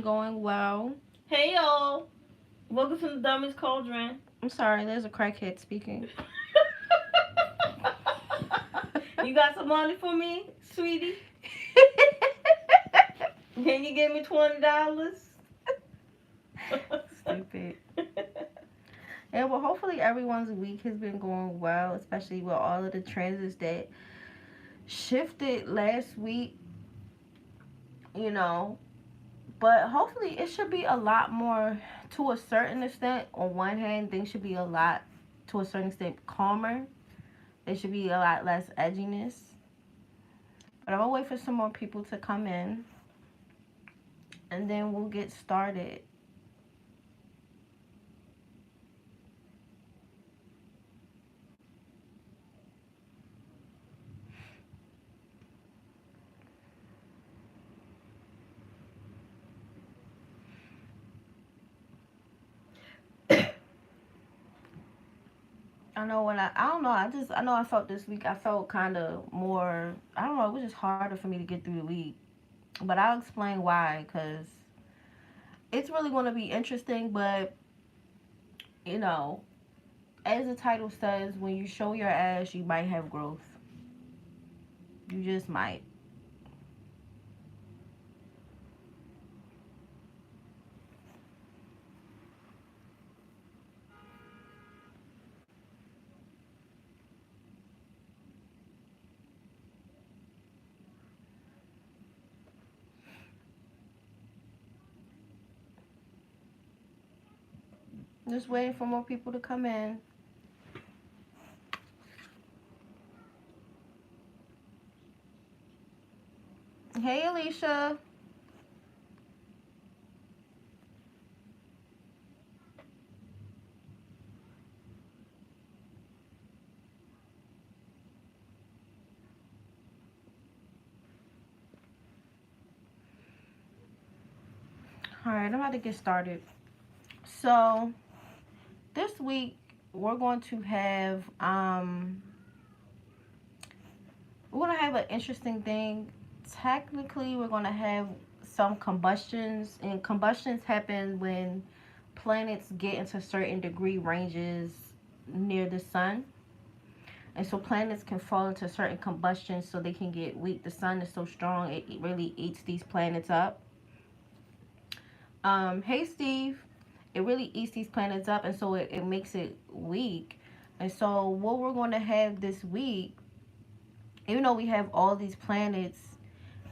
Going well. Hey y'all, welcome to the Dummies Cauldron. I'm sorry, there's a crackhead speaking. You got some money for me, sweetie? Can you give me $20? Stupid. Yeah, well, hopefully everyone's week has been going well, especially with all of the transits that shifted last week, you know. But hopefully it should be a lot more to a certain extent. On one hand, things should be a lot, to a certain extent, calmer. There should be a lot less edginess. But I'm gonna wait for some more people to come in and then we'll get started. I don't know, I know I felt this week, I felt kind of more, I don't know, it was just harder for me to get through the week. But I'll explain why, because it's really going to be interesting, but, you know, as the title says, when you show your ass, you might have growth. You just might. Just waiting for more people to come in. Hey, Alicia. All right, I'm about to get started. So, this week, we're going to have, an interesting thing. Technically, we're going to have some combustions, and combustions happen when planets get into certain degree ranges near the sun. And so planets can fall into certain combustions so they can get weak. The sun is so strong, it really eats these planets up. Hey, Steve. It really eats these planets up, and so it makes it weak. And so, what we're going to have this week, even though we have all these planets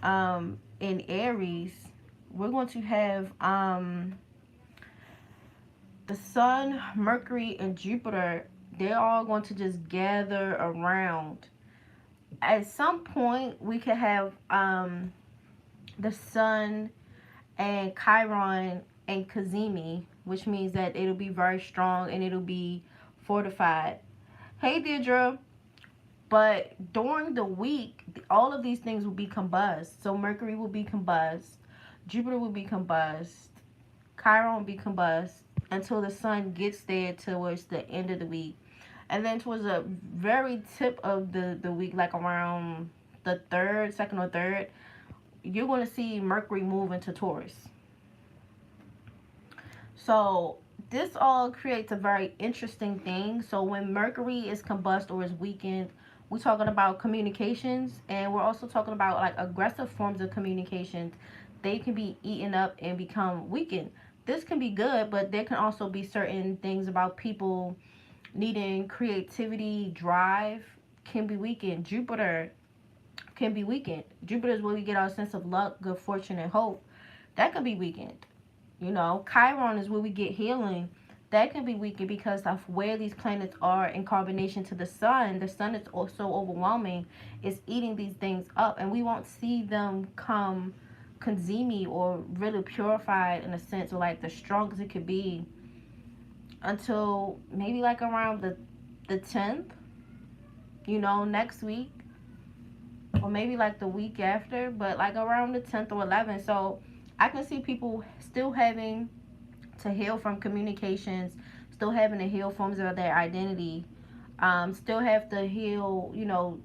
in Aries, we're going to have the Sun, Mercury, and Jupiter. They're all going to just gather around. At some point, we could have the Sun and Chiron and Kazemi, which means that it'll be very strong and it'll be fortified. Hey, Deirdre. But during the week, all of these things will be combust. So Mercury will be combust, Jupiter will be combust, Chiron will be combust until the sun gets there towards the end of the week. And then towards the very tip of the week, like around the third, second or third, you're going to see Mercury move into Taurus. So this all creates a very interesting thing. So when Mercury is combust or is weakened, we're talking about communications, and we're also talking about like aggressive forms of communications. They can be eaten up and become weakened. This can be good, but there can also be certain things about people needing creativity, drive can be weakened. Jupiter can be weakened. Jupiter is where we get our sense of luck, good fortune, and hope. That can be weakened. You know, Chiron is where we get healing. That can be weakened because of where these planets are in combination to the sun. The sun is also overwhelming. It's eating these things up, and we won't see them come consumi or really purified in a sense, or like the strongest it could be until maybe like around the 10th, you know, next week, or maybe like the week after, but like around the 10th or 11th. So I can see people still having to heal from communications, still having to heal forms of their identity, still have to heal, you know,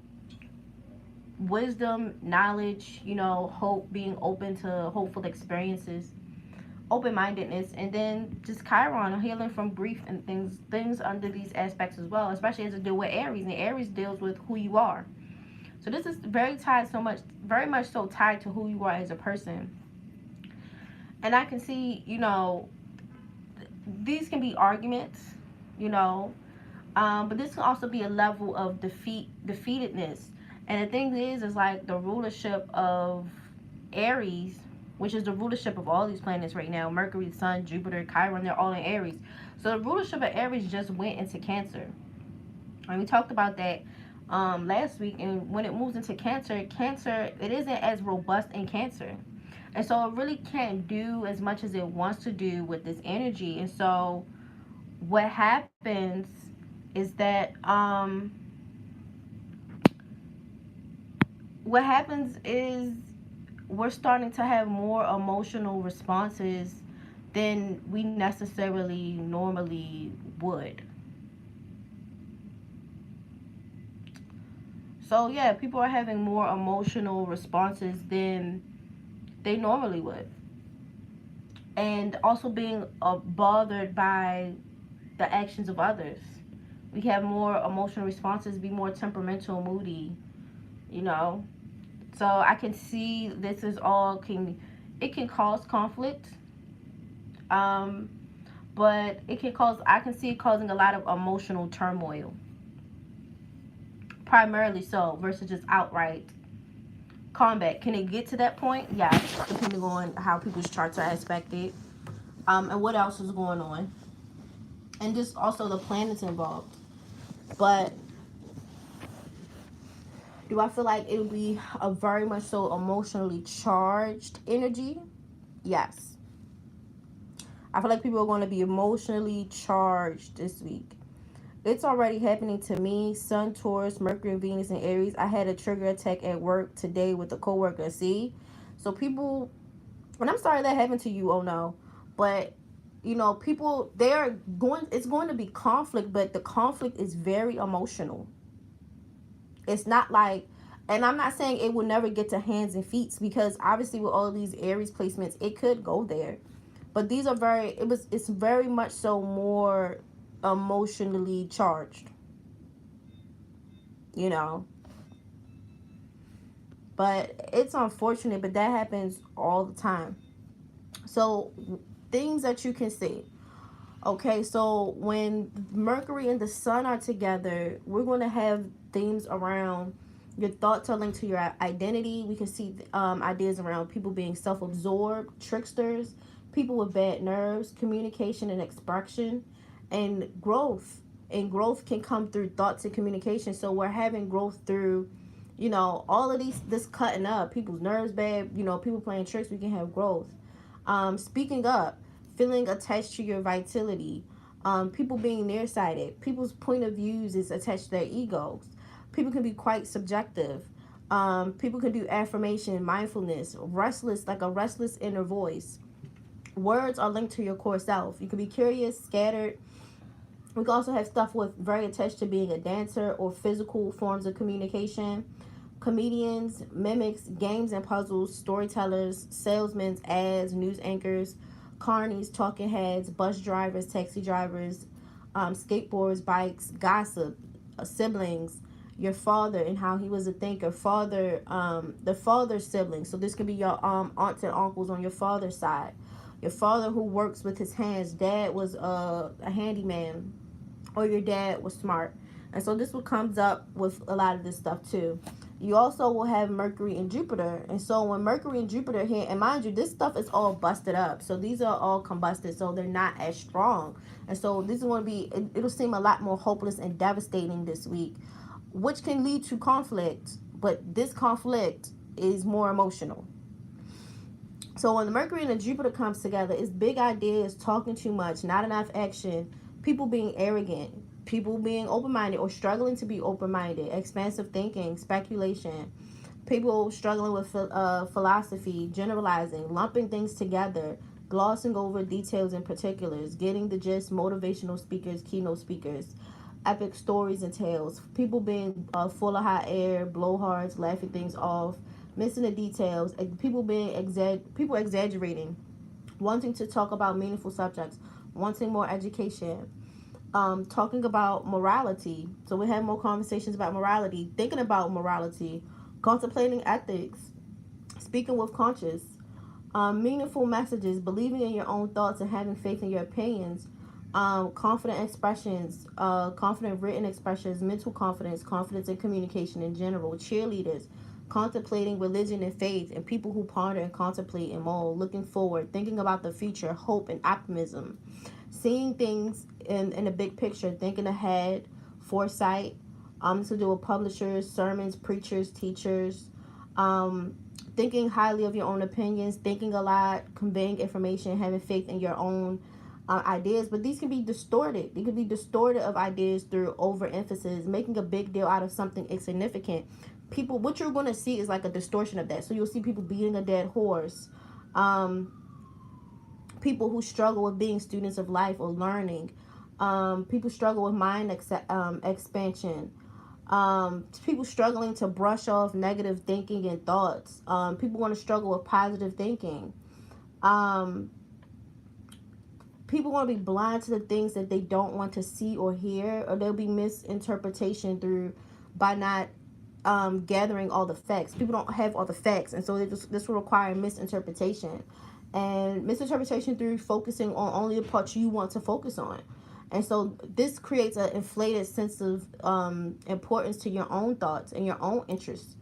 wisdom, knowledge, you know, hope, being open to hopeful experiences. open-mindedness, and then just Chiron, healing from grief and things under these aspects as well, especially as it deal with Aries, and Aries deals with who you are. So this is very much so tied to who you are as a person. And I can see, these can be arguments, you know, but this can also be a level of defeatedness. And the thing is like the rulership of Aries, which is the rulership of all these planets right now, Mercury, Sun, Jupiter, Chiron, they're all in Aries. So the rulership of Aries just went into Cancer. And we talked about that last week. And when it moves into Cancer, it isn't as robust in Cancer. And so it really can't do as much as it wants to do with this energy. And so what happens is that what happens is we're starting to have more emotional responses than we necessarily normally would. So yeah, people are having more emotional responses than they normally would, and also being bothered by the actions of others. We have more emotional responses, be more temperamental, moody, you know. So I can see this is all can it can cause conflict, um, but it can cause I can see it causing a lot of emotional turmoil, primarily so versus just outright combat. Can it get to that point? Yes, depending on how people's charts are aspected, and what else is going on, and just also the planets involved. But do I feel like it'll be a very much so emotionally charged energy? Yes. I feel like people are going to be emotionally charged this week. It's already happening to me. Sun, Taurus, Mercury, and Venus in Aries. I had a trigger attack at work today with a coworker. See? So people, and I'm sorry that happened to you, oh no. But, people, it's going to be conflict, but the conflict is very emotional. It's not like, and I'm not saying it will never get to hands and feet, because obviously with all of these Aries placements, it could go there. But these are it's very much so more emotionally charged, you know. But it's unfortunate, but that happens all the time. So things that you can see. Okay, so when Mercury and the Sun are together, we're going to have themes around your thoughts are linked to your identity. We can see ideas around people being self-absorbed, tricksters, people with bad nerves, communication and expression, and growth. And growth can come through thoughts and communication. So we're having growth through, all of this cutting up. People's nerves bad, people playing tricks. We can have growth. Speaking up, feeling attached to your vitality, people being nearsighted, people's point of views is attached to their egos. People can be quite subjective. People can do affirmation, mindfulness, restless, like a restless inner voice. Words are linked to your core self. You can be curious, scattered. We can also have stuff with very attached to being a dancer or physical forms of communication. Comedians, mimics, games and puzzles, storytellers, salesmen, ads, news anchors, carnies, talking heads, bus drivers, taxi drivers, skateboards, bikes, gossip, siblings, your father and how he was a thinker, the father's siblings. So this could be your aunts and uncles on your father's side. Your father who works with his hands, dad was a handyman, or your dad was smart. And so this what comes up with a lot of this stuff too. You also will have Mercury and Jupiter. And so when Mercury and Jupiter hit, and mind you, this stuff is all busted up. So these are all combusted, so they're not as strong. And so this is going to be, it'll seem a lot more hopeless and devastating this week, which can lead to conflict. But this conflict is more emotional. So when the Mercury and the Jupiter comes together, it's big ideas, talking too much, not enough action, people being arrogant, people being open-minded or struggling to be open-minded, expansive thinking, speculation, people struggling with philosophy, generalizing, lumping things together, glossing over details and particulars, getting the gist, motivational speakers, keynote speakers, epic stories and tales, people being full of hot air, blowhards, laughing things off, missing the details, people exaggerating wanting to talk about meaningful subjects, wanting more education, talking about morality. So we have more conversations about morality, thinking about morality, contemplating ethics, speaking with conscience, meaningful messages, believing in your own thoughts and having faith in your opinions, confident expressions, confident written expressions, mental confidence, confidence in communication in general, cheerleaders, contemplating religion and faith, and people who ponder and contemplate and mull, looking forward, thinking about the future, hope and optimism, seeing things in a big picture, thinking ahead, foresight, to do with publishers, sermons, preachers, teachers, thinking highly of your own opinions, thinking a lot, conveying information, having faith in your own ideas. But these can be distorted. They can be distorted of ideas through overemphasis, making a big deal out of something insignificant. People, what you're going to see is like a distortion of that. So you'll see people beating a dead horse. People who struggle with being students of life or learning. People struggle with mind expansion. People struggling to brush off negative thinking and thoughts. People want to struggle with positive thinking. People want to be blind to the things that they don't want to see or hear, or there'll be misinterpretation through by not gathering all the facts. People don't have all the facts, and so this will require misinterpretation, and misinterpretation through focusing on only the parts you want to focus on. And so this creates an inflated sense of importance to your own thoughts and your own interests,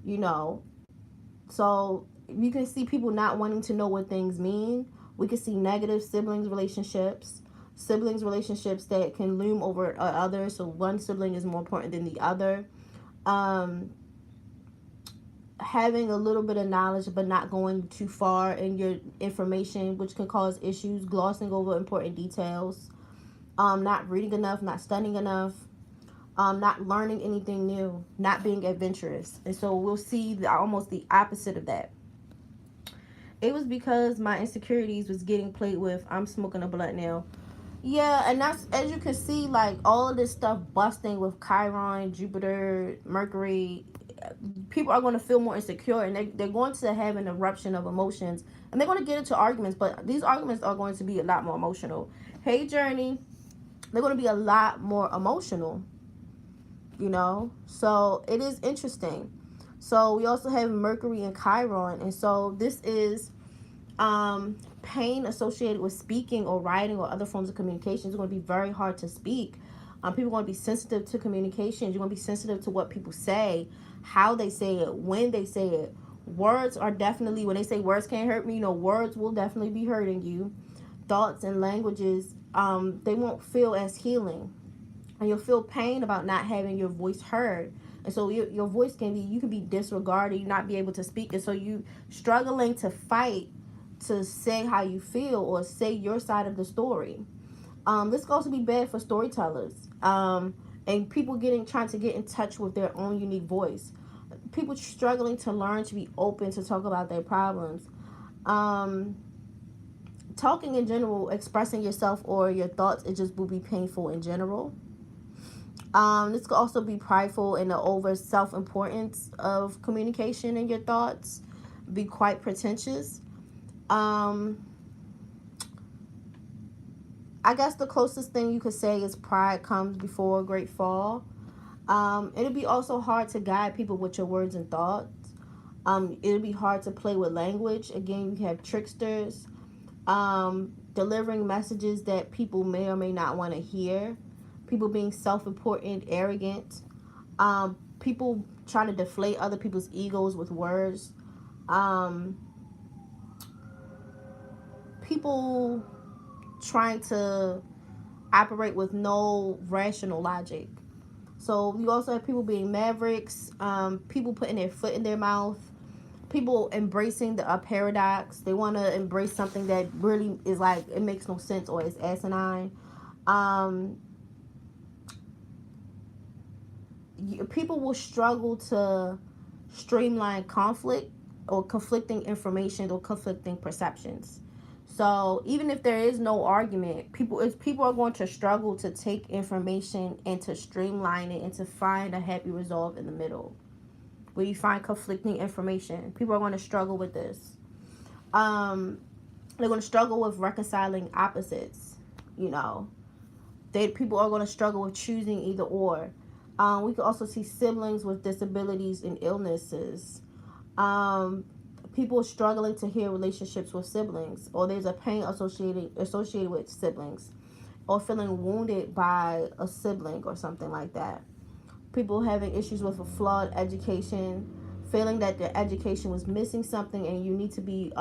you know. So you can see people not wanting to know what things mean. We can see negative siblings relationships that can loom over others. So one sibling is more important than the other. Having a little bit of knowledge but not going too far in your information, which can cause issues. Glossing over important details. Not reading enough, not studying enough, not learning anything new, not being adventurous. And so we'll see almost the opposite of that. It was because my insecurities was getting played with. I'm smoking a blunt now. Yeah, and that's, as you can see, like all of this stuff busting with Chiron, Jupiter, Mercury. People are going to feel more insecure, and they're going to have an eruption of emotions, and they're going to get into arguments, but these arguments are going to be a lot more emotional. Hey, Journey. They're going to be a lot more emotional, you know. So it is interesting. So we also have Mercury and Chiron, and so this is pain associated with speaking or writing or other forms of communication. It's going to be very hard to speak. People are going to be sensitive to communications. You're going to be sensitive to what people say, how they say it, when they say it. Words are definitely, when they say words can't hurt me, you know, words will definitely be hurting you. Thoughts and languages, they won't feel as healing. And you'll feel pain about not having your voice heard. And so your voice can be, you can be disregarded, you not be able to speak. And so you struggling to fight to say how you feel or say your side of the story. This can also be bad for storytellers. And people trying to get in touch with their own unique voice. People struggling to learn to be open to talk about their problems. Talking in general, expressing yourself or your thoughts, it just will be painful in general. This could also be prideful in the over self-importance of communication and your thoughts. Be quite pretentious. I guess the closest thing you could say is pride comes before a great fall. It'll be also hard to guide people with your words and thoughts. It'll be hard to play with language. Again, you have tricksters. Delivering messages that people may or may not want to hear. People being self-important, arrogant. People trying to deflate other people's egos with words. People trying to operate with no rational logic. So you also have people being mavericks, people putting their foot in their mouth, people embracing a paradox. They want to embrace something that really is like, it makes no sense or is asinine. People will struggle to streamline conflict or conflicting information or conflicting perceptions. So even if there is no argument, people are going to struggle to take information and to streamline it and to find a happy resolve in the middle, where you find conflicting information. People are going to struggle with this. They're going to struggle with reconciling opposites. You know, people are going to struggle with choosing either or. We can also see siblings with disabilities and illnesses. Um, People struggling to heal relationships with siblings, or there's a pain associated with siblings, or feeling wounded by a sibling or something like that. People having issues with a flawed education, feeling that their education was missing something, and you need to be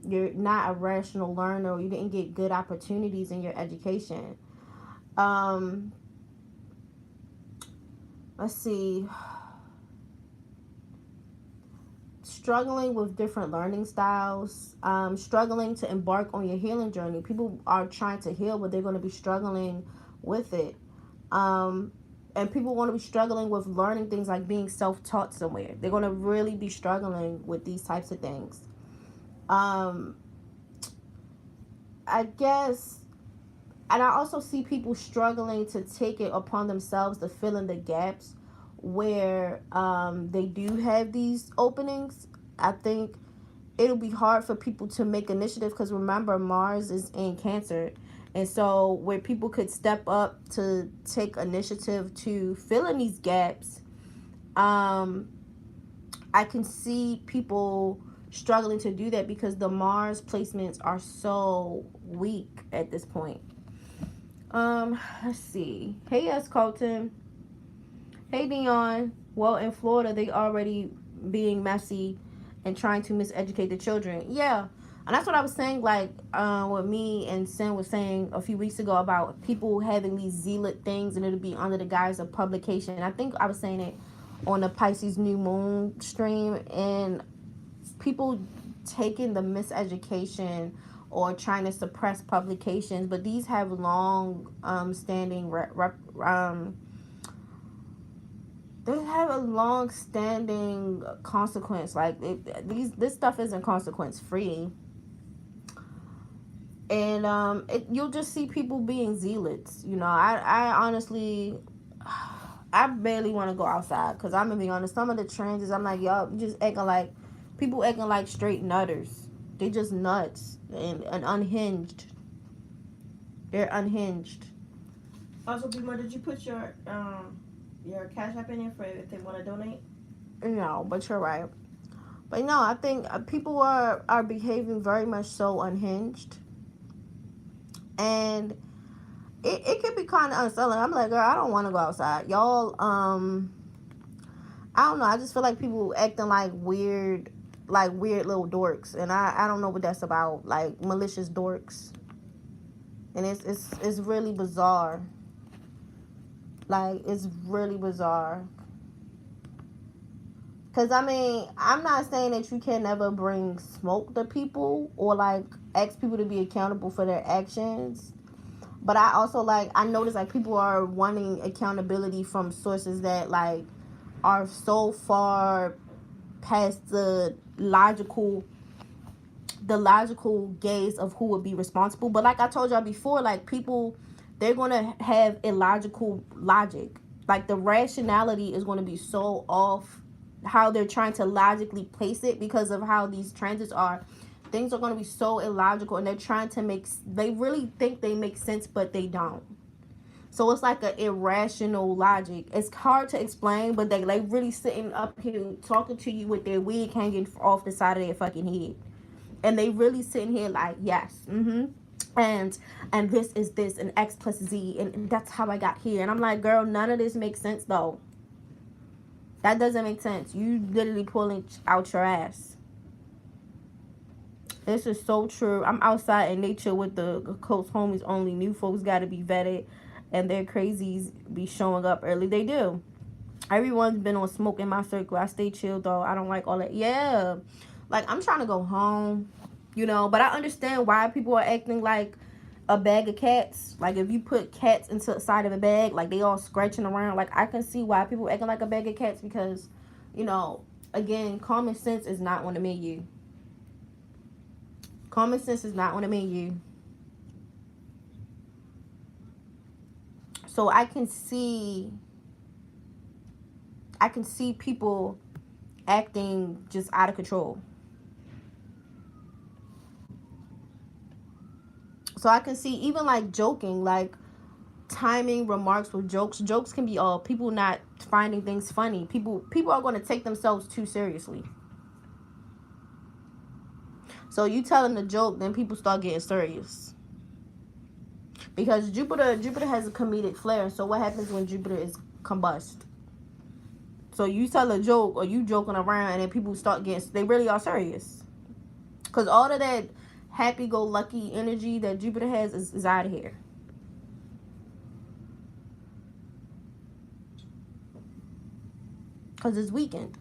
you're not a rational learner, or you didn't get good opportunities in your education. um let's see, struggling with different learning styles, struggling to embark on your healing journey. People are trying to heal, but they're going to be struggling with it. um and people want to be struggling with learning things like being self-taught somewhere. They're going to really be struggling with these types of things. um I guess, and I also see people struggling to take it upon themselves to fill in the gaps where they do have these openings. I think it'll be hard for people to make initiative, because remember, Mars is in Cancer. And so where people could step up to take initiative to fill in these gaps, um I can see people struggling to do that because the Mars placements are so weak at this point. Let's see. Hey, S. Colton. Hey, Dion. Well, in Florida, they already being messy and trying to miseducate the children. Yeah, and that's what I was saying. Like, what me and Sin was saying a few weeks ago about people having these zealot things, and it'll be under the guise of publication. I think I was saying it on the Pisces new moon stream, and people taking the miseducation or trying to suppress publications, but these have long standing they have a long standing consequence. Like this stuff isn't consequence free. And you'll just see people being zealots. You know, I honestly, I barely want to go outside, because I'm gonna be honest, some of the trends, I'm like, y'all just acting like, people acting like straight nutters. They just nuts and unhinged. They're unhinged. Also, BMORE, did you put your cash app in there for if they want to donate? No, but you're right. But no, I think people are behaving very much so unhinged. And it can be kind of unsettling. I'm like, girl, I don't want to go outside. Y'all, I don't know. I just feel like people acting like weird little dorks. And I don't know what that's about. Like malicious dorks. And it's really bizarre. Like, it's really bizarre. Because, I mean, I'm not saying that you can never bring smoke to people or, like, ask people to be accountable for their actions. But I also, like, I notice, like, people are wanting accountability from sources that, like, are so far past the logical gaze of who would be responsible. But like I told y'all before, like, people, they're going to have illogical logic. Like, the rationality is going to be so off how they're trying to logically place it because of how these transits are. Things are going to be so illogical, and they're trying to they really think they make sense, but they don't. So it's like an irrational logic. It's hard to explain, but they like really sitting up here talking to you with their wig hanging off the side of their fucking head. And they really sitting here like, yes, and this is this, and X plus Z, and that's how I got here. And I'm like, girl, none of this makes sense though. That doesn't make sense. You literally pulling out your ass. This is so true. I'm outside in nature with the close homies only. New folks got to be vetted, and their crazies be showing up early. They do. Everyone's been on smoke in my circle. I stay chill though. I don't like all that. Yeah, like, I'm trying to go home, but I understand why people are acting like a bag of cats. Like, if you put cats into the side of a bag, like, they all scratching around. Like, I can see why people acting like a bag of cats, because, again, common sense is not on the menu. Common sense is not on the menu. So I can see people acting just out of control. So I can see even like joking, like timing remarks with jokes. Jokes can be all people not finding things funny. People are going to take themselves too seriously. So you tell them the joke, then people start getting serious. Because Jupiter has a comedic flair. So what happens when Jupiter is combust? So you tell a joke or you joking around, and then people start getting, they really are serious. Because all of that happy-go-lucky energy that Jupiter has is out of here. Because it's weakened.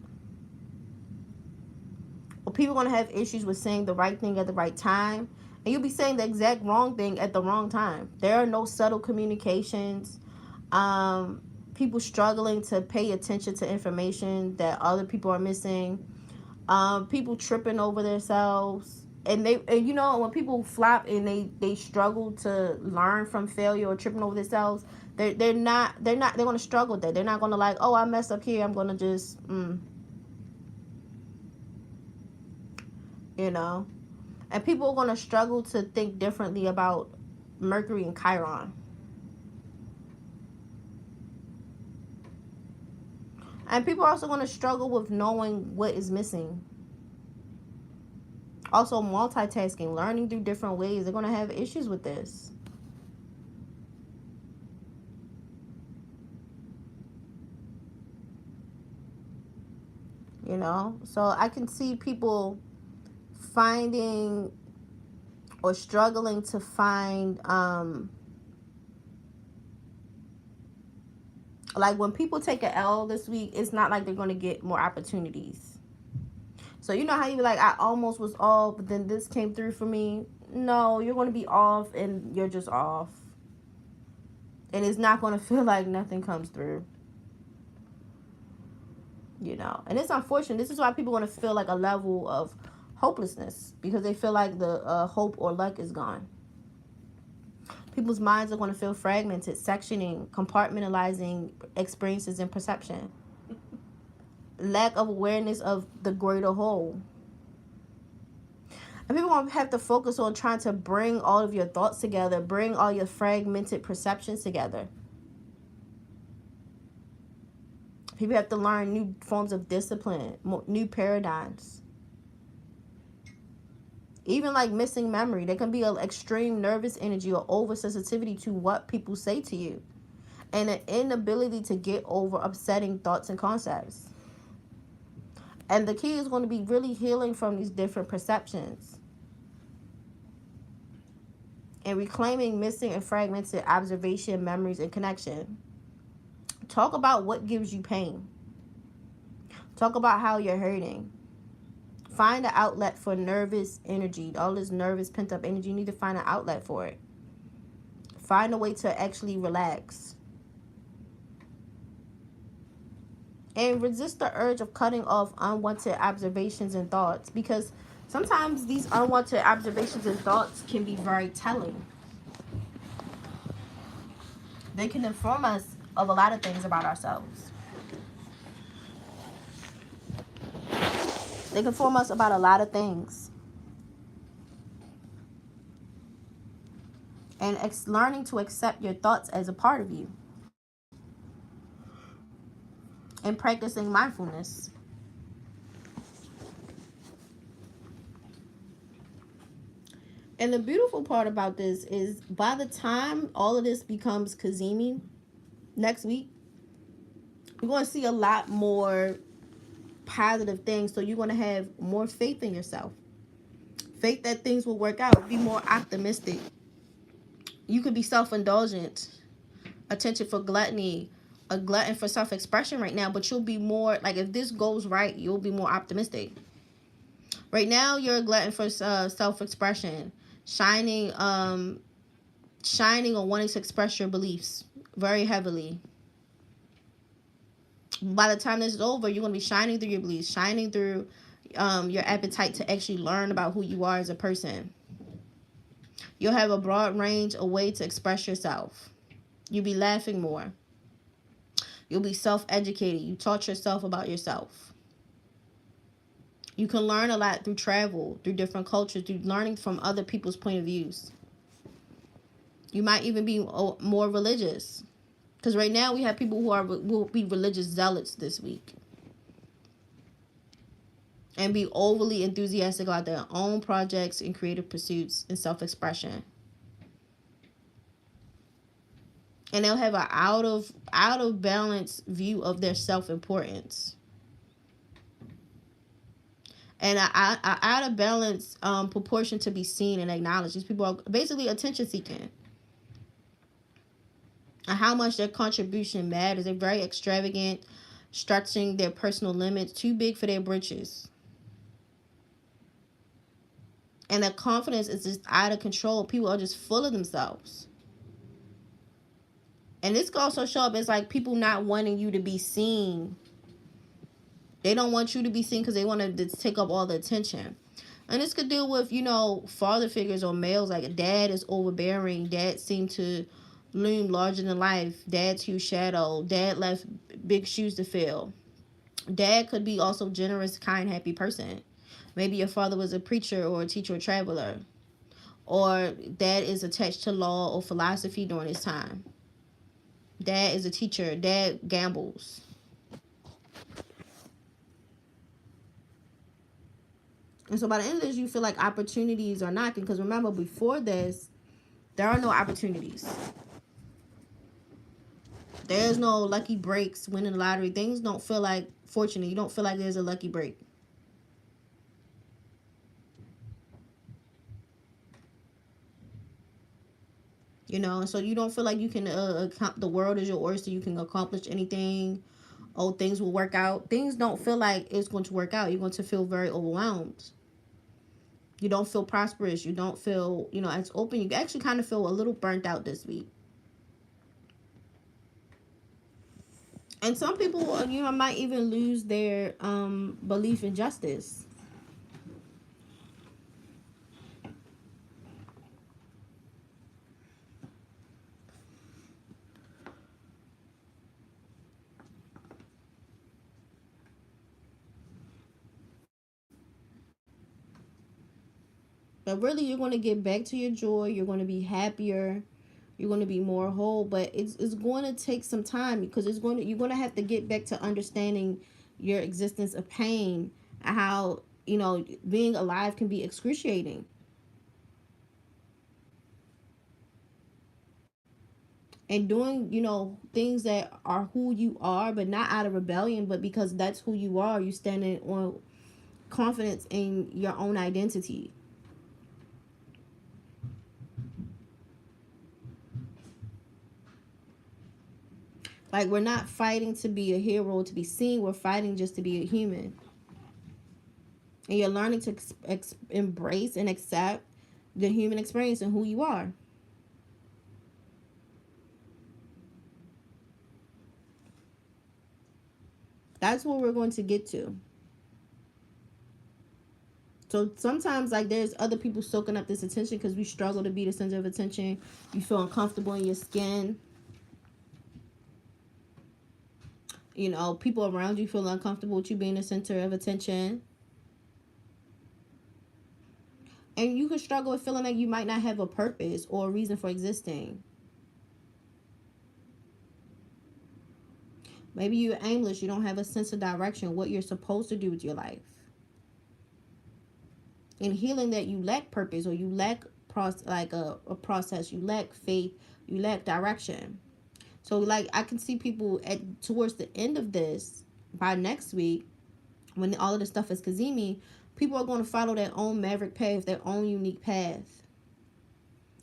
Or people are going to have issues with saying the right thing at the right time. And you'll be saying the exact wrong thing at the wrong time. There are no subtle communications. People struggling to pay attention to information that other people are missing. People tripping over themselves. And you know, when people flop and they struggle to learn from failure or tripping over themselves, they're going to struggle with that. They're not going to like, oh, I messed up here, I'm going to just you know. And people are going to struggle to think differently about Mercury and Chiron. And people are also going to struggle with knowing what is missing. Also, multitasking, learning through different ways. They're going to have issues with this. You know? So I can see people finding or struggling to find like when people take an L this week, it's not like they're going to get more opportunities. So you know how you be like, I almost was off, but then this came through for me. No, you're going to be off and you're just off. And it's not going to feel like nothing comes through. You know, and it's unfortunate. This is why people are going to feel like a level of hopelessness, because they feel like the hope or luck is gone. People's minds are going to feel fragmented, sectioning, compartmentalizing experiences and perception. Lack of awareness of the greater whole. And people going to have to focus on trying to bring all of your thoughts together, bring all your fragmented perceptions together. People have to learn new forms of discipline, new paradigms. Even like missing memory. There can be an extreme nervous energy or oversensitivity to what people say to you. And an inability to get over upsetting thoughts and concepts. And the key is going to be really healing from these different perceptions. And reclaiming missing and fragmented observation, memories, and connection. Talk about what gives you pain. Talk about how you're hurting. Find an outlet for nervous energy. All this nervous pent-up energy, you need to find an outlet for it. Find a way to actually relax. And resist the urge of cutting off unwanted observations and thoughts, because sometimes these unwanted observations and thoughts can be very telling. They can inform us of a lot of things about ourselves. They can inform us about a lot of things. And learning to accept your thoughts as a part of you. And practicing mindfulness. And the beautiful part about this is by the time all of this becomes Kazemi next week, you're going to see a lot more positive things. So you're going to have more faith in yourself. Faith that things will work out. Be more optimistic. You could be self-indulgent. Attention for gluttony. A glutton for self-expression right now. But you'll be more, like if this goes right, you'll be more optimistic. Right now, you're a glutton for self-expression. Shining on wanting to express your beliefs very heavily. By the time this is over, you're going to be shining through your beliefs, shining through your appetite to actually learn about who you are as a person. You'll have a broad range, a way to express yourself. You'll be laughing more. You'll be self-educated. You taught yourself about yourself. You can learn a lot through travel, through different cultures, through learning from other people's point of views. You might even be more religious. Because right now we have people who will be religious zealots this week. And be overly enthusiastic about their own projects and creative pursuits and self-expression. And they'll have an out of balance view of their self-importance. And a out of balance proportion to be seen and acknowledged. These people are basically attention seeking. And how much their contribution matters. They're very extravagant, stretching their personal limits, too big for their britches. And their confidence is just out of control. People are just full of themselves. And this can also show up as like people not wanting you to be seen. They don't want you to be seen because they want to take up all the attention. And this could deal with, father figures or males. Like dad is overbearing. Dad seemed to loom larger than life. Dad's huge shadow. Dad left big shoes to fill. Dad could be also generous, kind, happy person. Maybe your father was a preacher or a teacher or traveler. Or dad is attached to law or philosophy during his time. Dad is a teacher. Dad gambles. And so by the end of this, you feel like opportunities are knocking. Because remember, before this, there are no opportunities. There's no lucky breaks, winning the lottery. Things don't feel like fortunate. You don't feel like there's a lucky break. And so you don't feel like you can, the world is your oyster. You can accomplish anything. Oh, things will work out. Things don't feel like it's going to work out. You're going to feel very overwhelmed. You don't feel prosperous. You don't feel, as open. You actually kind of feel a little burnt out this week. And some people, might even lose their belief in justice. But really, you're going to get back to your joy. You're going to be happier. You're going to be more whole. But it's going to take some time because you're going to have to get back to understanding your existence of pain and how, being alive can be excruciating. And doing, things that are who you are, but not out of rebellion, but because that's who you are. You standing on confidence in your own identity. Like, we're not fighting to be a hero, to be seen. We're fighting just to be a human. And you're learning to embrace and accept the human experience and who you are. That's what we're going to get to. So sometimes, like, there's other people soaking up this attention because we struggle to be the center of attention. You feel uncomfortable in your skin. People around you feel uncomfortable with you being the center of attention. And you can struggle with feeling like you might not have a purpose or a reason for existing. Maybe you're aimless. You don't have a sense of direction, what you're supposed to do with your life. In healing that, you lack purpose or you lack a process. You lack faith. You lack direction. So, like, I can see people towards the end of this, by next week, when all of this stuff is Kazemi, people are going to follow their own maverick path, their own unique path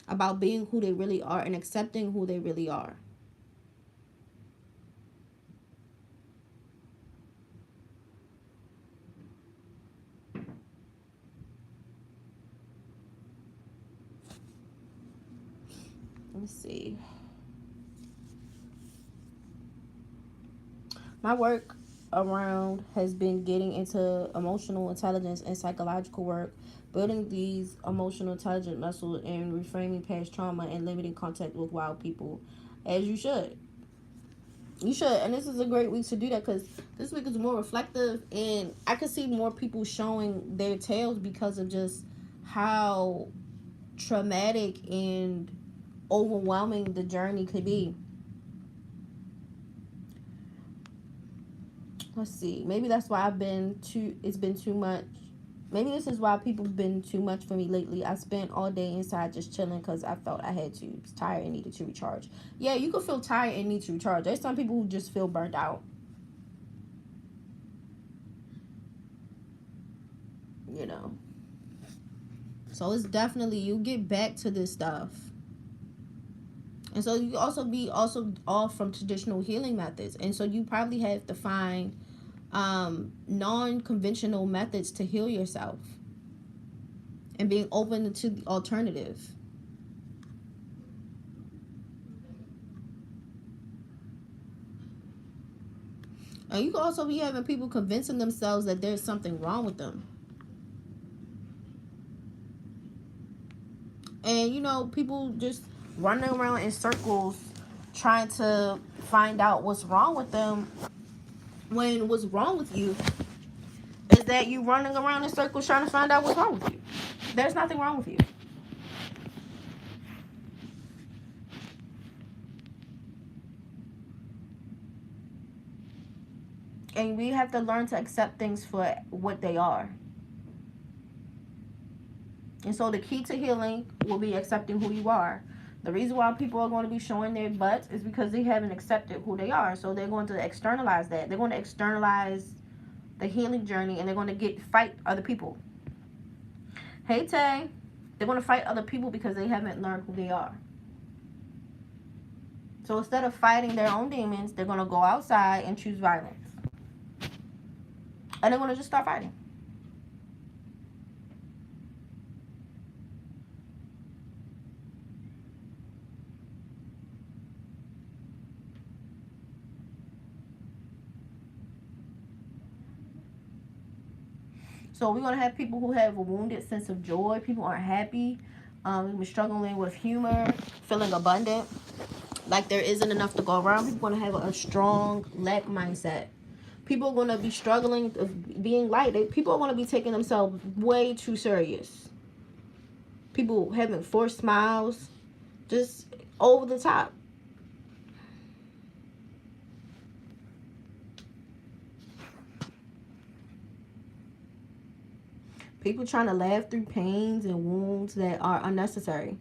about being who they really are and accepting who they really are. Let me see. My work around has been getting into emotional intelligence and psychological work, building these emotional intelligence muscles and reframing past trauma and limiting contact with wild people, as you should. You should. And this is a great week to do that because this week is more reflective and I can see more people showing their tales because of just how traumatic and overwhelming the journey could be. Let's see. Maybe that's why it's been too much. Maybe this is why people have been too much for me lately. I spent all day inside just chilling because I felt I had to. I was tired and needed to recharge. Yeah, you could feel tired and need to recharge. There's some people who just feel burnt out. You know. So it's definitely, you get back to this stuff. And so you also be off from traditional healing methods. And so you probably have to find non-conventional methods to heal yourself. And being open to the alternative. And you can also be having people convincing themselves that there's something wrong with them. And, you know, people just running around in circles trying to find out what's wrong with them, when what's wrong with you is that you running around in circles trying to find out what's wrong with you. There's nothing wrong with you. And we have to learn to accept things for what they are. And so the key to healing will be accepting who you are. The reason why people are going to be showing their butts is because they haven't accepted who they are. So they're going to externalize that. They're going to externalize the healing journey, and they're going to fight other people. Hey, Tay. They're going to fight other people because they haven't learned who they are. So instead of fighting their own demons, they're going to go outside and choose violence. And they're going to just start fighting. So we're going to have people who have a wounded sense of joy. People aren't happy. We're struggling with humor, feeling abundant, like there isn't enough to go around. People are going to have a strong lack mindset. People are going to be struggling of being light. People are going to be taking themselves way too serious. People having forced smiles, just over the top. People trying to laugh through pains and wounds that are unnecessary.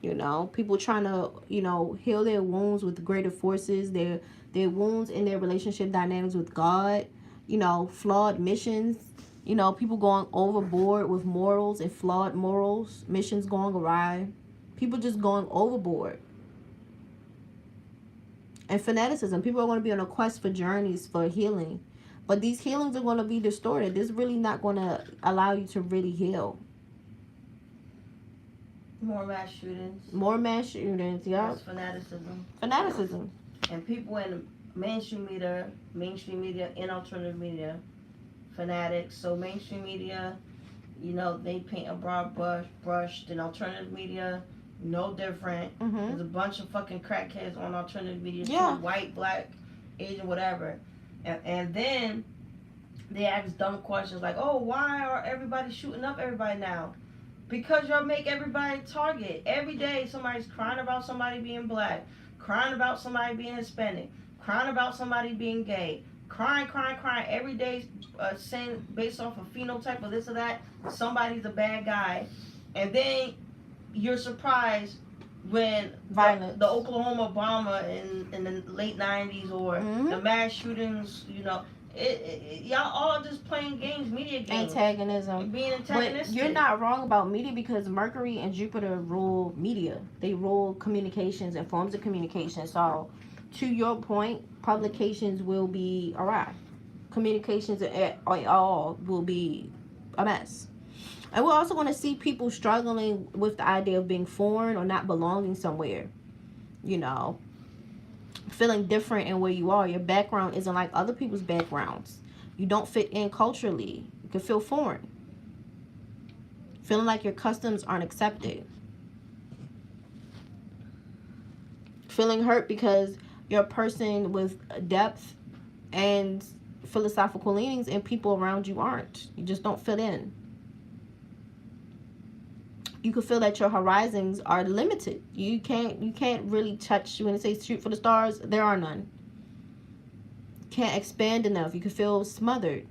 You know, people trying to, you know, heal their wounds with greater forces, their wounds in their relationship dynamics with God, you know, flawed missions, you know, people going overboard with morals and flawed morals, missions going awry, people just going overboard. And fanaticism. People are going to be on a quest for journeys for healing. But these healings are going to be distorted. This is really not going to allow you to really heal. More mass shootings. More mass shootings, yeah. That's fanaticism. Fanaticism. And people in mainstream media, and alternative media, fanatics. So mainstream media, you know, they paint a broad brush. Then alternative media, no different. There's a bunch of fucking crackheads on alternative media too. White, black, Asian, whatever. And then they ask dumb questions like, oh, why are everybody shooting up everybody now? Because y'all make everybody target. Every day somebody's crying about somebody being black, crying about somebody being Hispanic, crying about somebody being gay, crying. Every day saying based off of phenotype or this or that, somebody's a bad guy. And then you're surprised when the Oklahoma bomber in the late 90s or the mass shootings, you know, y'all all just playing games, media games. Antagonism. Being antagonistic. But you're not wrong about media, because Mercury and Jupiter rule media. They rule communications and forms of communication. So, to your point, publications will be awry. Communications at all will be a mess. And we're also going to see people struggling with the idea of being foreign or not belonging somewhere. You know, feeling different in where you are. Your background isn't like other people's backgrounds. You don't fit in culturally. You can feel foreign. Feeling like your customs aren't accepted. Feeling hurt because you're a person with depth and philosophical leanings and people around you aren't. You just don't fit in. You could feel that your horizons are limited. You can't really touch, when it says shoot for the stars, there are none. Can't expand enough. You could feel smothered.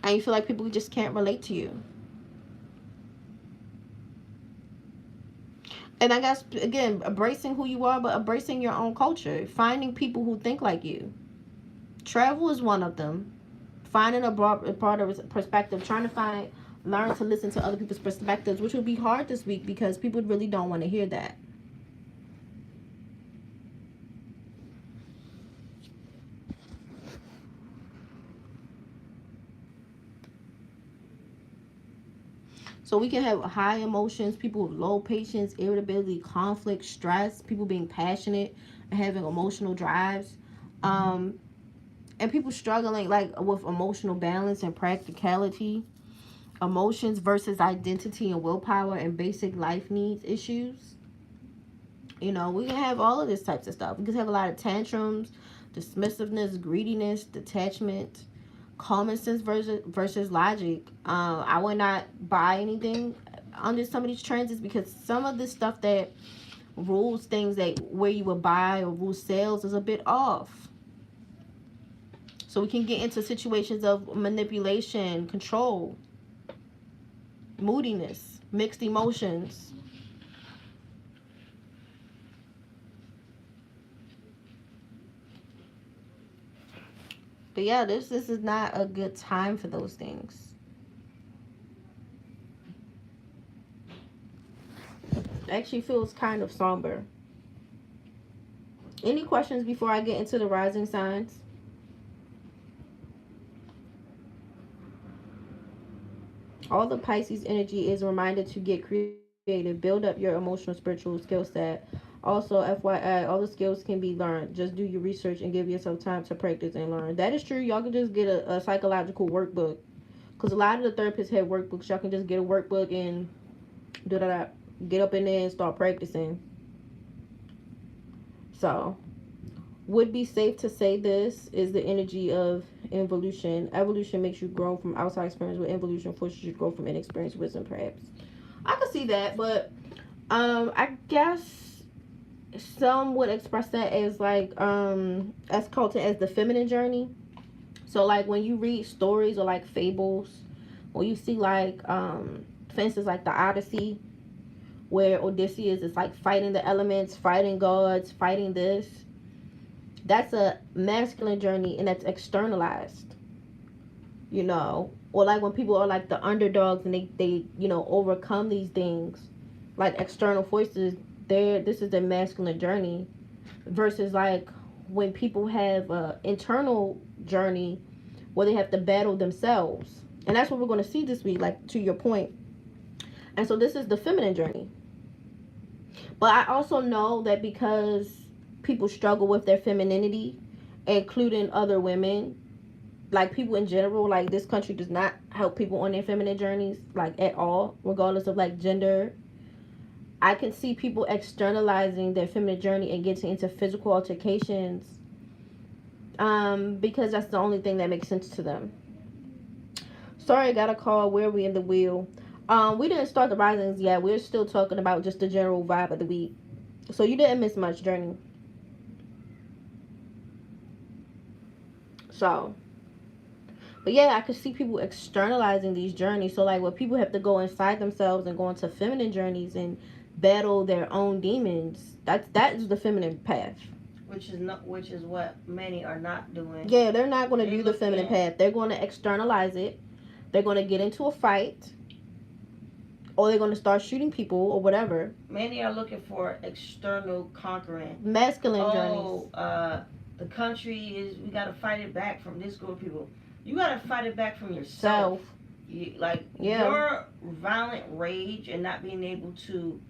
And you feel like people just can't relate to you. And I guess, again, embracing who you are, but embracing your own culture. Finding people who think like you. Travel is one of them. Finding a broader perspective. Trying to learn to listen to other people's perspectives, which will be hard this week because people really don't want to hear that. So we can have high emotions, people with low patience, irritability, conflict, stress, people being passionate and having emotional drives. Um, and people struggling like with emotional balance and practicality, emotions versus identity and willpower and basic life needs issues. You know, we can have all of this types of stuff. We can have a lot of tantrums, dismissiveness, greediness, detachment, common sense versus logic. I would not buy anything under some of these transits because some of the stuff that rules things that where you would buy or rules sales is a bit off. So we can get into situations of manipulation, control, moodiness, mixed emotions. But yeah, this is not a good time for those things. It actually feels kind of somber. Any questions before I get into the rising signs? All the Pisces energy is a reminder to get creative, build up your emotional, spiritual skill set. Also, FYI, all the skills can be learned. Just do your research and give yourself time to practice and learn. That is true. Y'all can just get a psychological workbook. Because a lot of the therapists have workbooks. Y'all can just get a workbook and do that. Get up in there and start practicing. So, would be safe to say this is the energy of involution. Evolution makes you grow from outside experience, with involution forces you to grow from inexperienced wisdom, perhaps. I could see that, but I guess some would express that as like as called as the feminine journey. So like when you read stories or like fables, or you see like for instance like the Odyssey, where Odysseus is like fighting the elements, fighting gods, fighting this. That's a masculine journey and that's externalized, you know. Or like when people are like the underdogs and they you know overcome these things like external forces, this is a masculine journey. Versus like when people have a internal journey where they have to battle themselves, and that's what we're going to see this week, like to your point. And so this is the feminine journey. But I also know that because people struggle with their femininity, including other women, like people in general, like this country does not help people on their feminine journeys, like at all, regardless of like gender. I can see people externalizing their feminine journey and getting into physical altercations because that's the only thing that makes sense to them. Sorry, I got a call. Where are we in the wheel? We didn't start the risings yet. We're still talking about just the general vibe of the week. So you didn't miss much, journey. So, but yeah, I could see people externalizing these journeys. So like where people have to go inside themselves and go into feminine journeys and battle their own demons. That is the feminine path. Which is what many are not doing. Yeah, they're not going to do the feminine path. They're going to externalize it. They're going to get into a fight, or they're going to start shooting people or whatever. Many are looking for external conquering. Masculine journeys. The country is, we got to fight it back from this group of people. You got to fight it back from yourself. Your violent rage and not being able to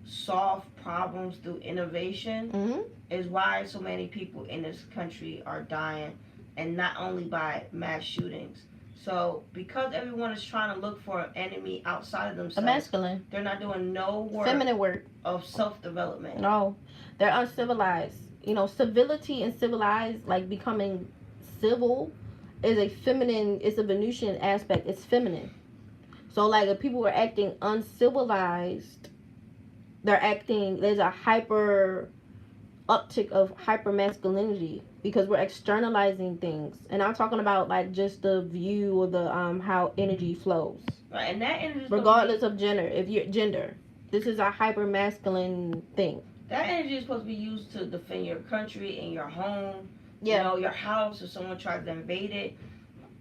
solve problems through innovation is why so many people in this country are dying, and not only by mass shootings. So because everyone is trying to look for an enemy outside of themselves, a masculine, they're not doing no work, feminine work of self-development. No, They're uncivilized. You know, civility and civilized, like becoming civil, is a feminine. It's a Venusian aspect. It's feminine. So like if people are acting uncivilized, they're acting. There's a hyper uptick of hyper masculinity because we're externalizing things, and I'm talking about like just the view or the how energy flows. Right, and that energy is regardless of gender. If you're gender, this is a hyper masculine thing. That energy is supposed to be used to defend your country and your home. Yeah. You know, your house if someone tries to invade it.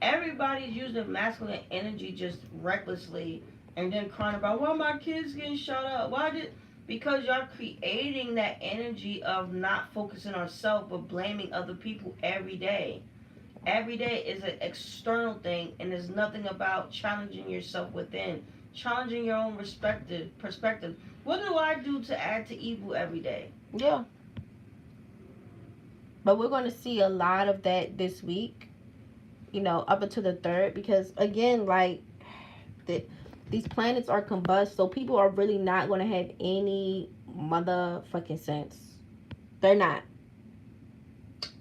Everybody's using masculine energy just recklessly and then crying about why my kids getting shot up. Why did because you're creating that energy of not focusing on self but blaming other people every day. Every day is an external thing and there's nothing about challenging yourself within. Challenging your own perspective. What do I do to add to evil every day? Yeah. But we're going to see a lot of that this week, you know, up until the 3rd, because again, like these planets are combust, so people are really not going to have any motherfucking sense. They're not.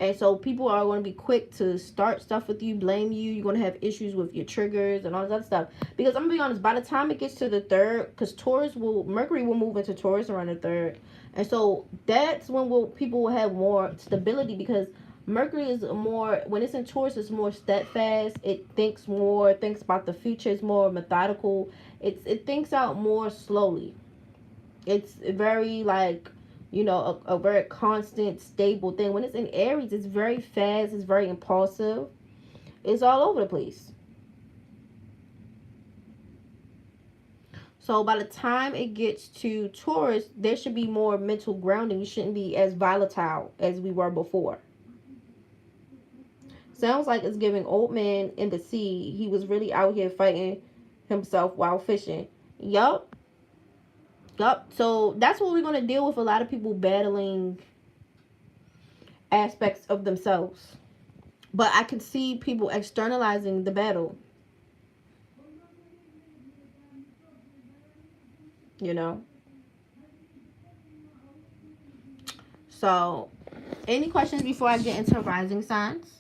And so people are going to be quick to start stuff with you, blame you. You're going to have issues with your triggers and all that stuff. Because I'm going to be honest, by the time it gets to the 3rd, because Mercury will move into Taurus around the 3rd. And so that's when people will have more stability, because Mercury is more, when it's in Taurus, it's more steadfast. It thinks about the future. It's more methodical. It thinks out more slowly. It's very like, you know, a very constant, stable thing. When it's in Aries, it's very fast, it's very impulsive, it's all over the place. So by the time it gets to Taurus, there should be more mental grounding. You shouldn't be as volatile as we were before. Sounds like it's giving old man in the sea. He was really out here fighting himself while fishing. Yup. So that's what we're going to deal with. A lot of people battling aspects of themselves. But I can see people externalizing the battle. You know? So, any questions before I get into rising signs?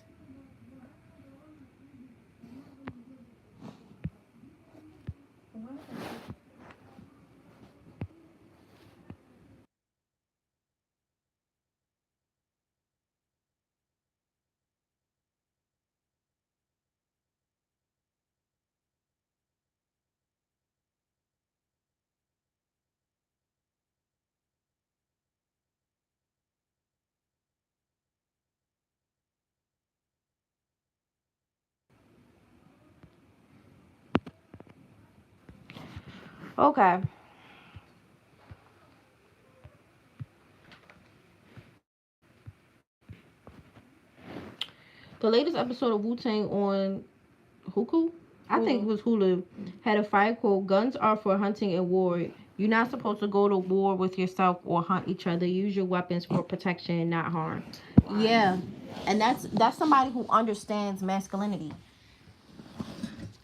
Okay. The latest episode of Wu-Tang on Huku, I think it was Hulu, had a fire quote: "Guns are for hunting and war. You're not supposed to go to war with yourself or hunt each other. Use your weapons for protection, not harm." Yeah, and that's somebody who understands masculinity.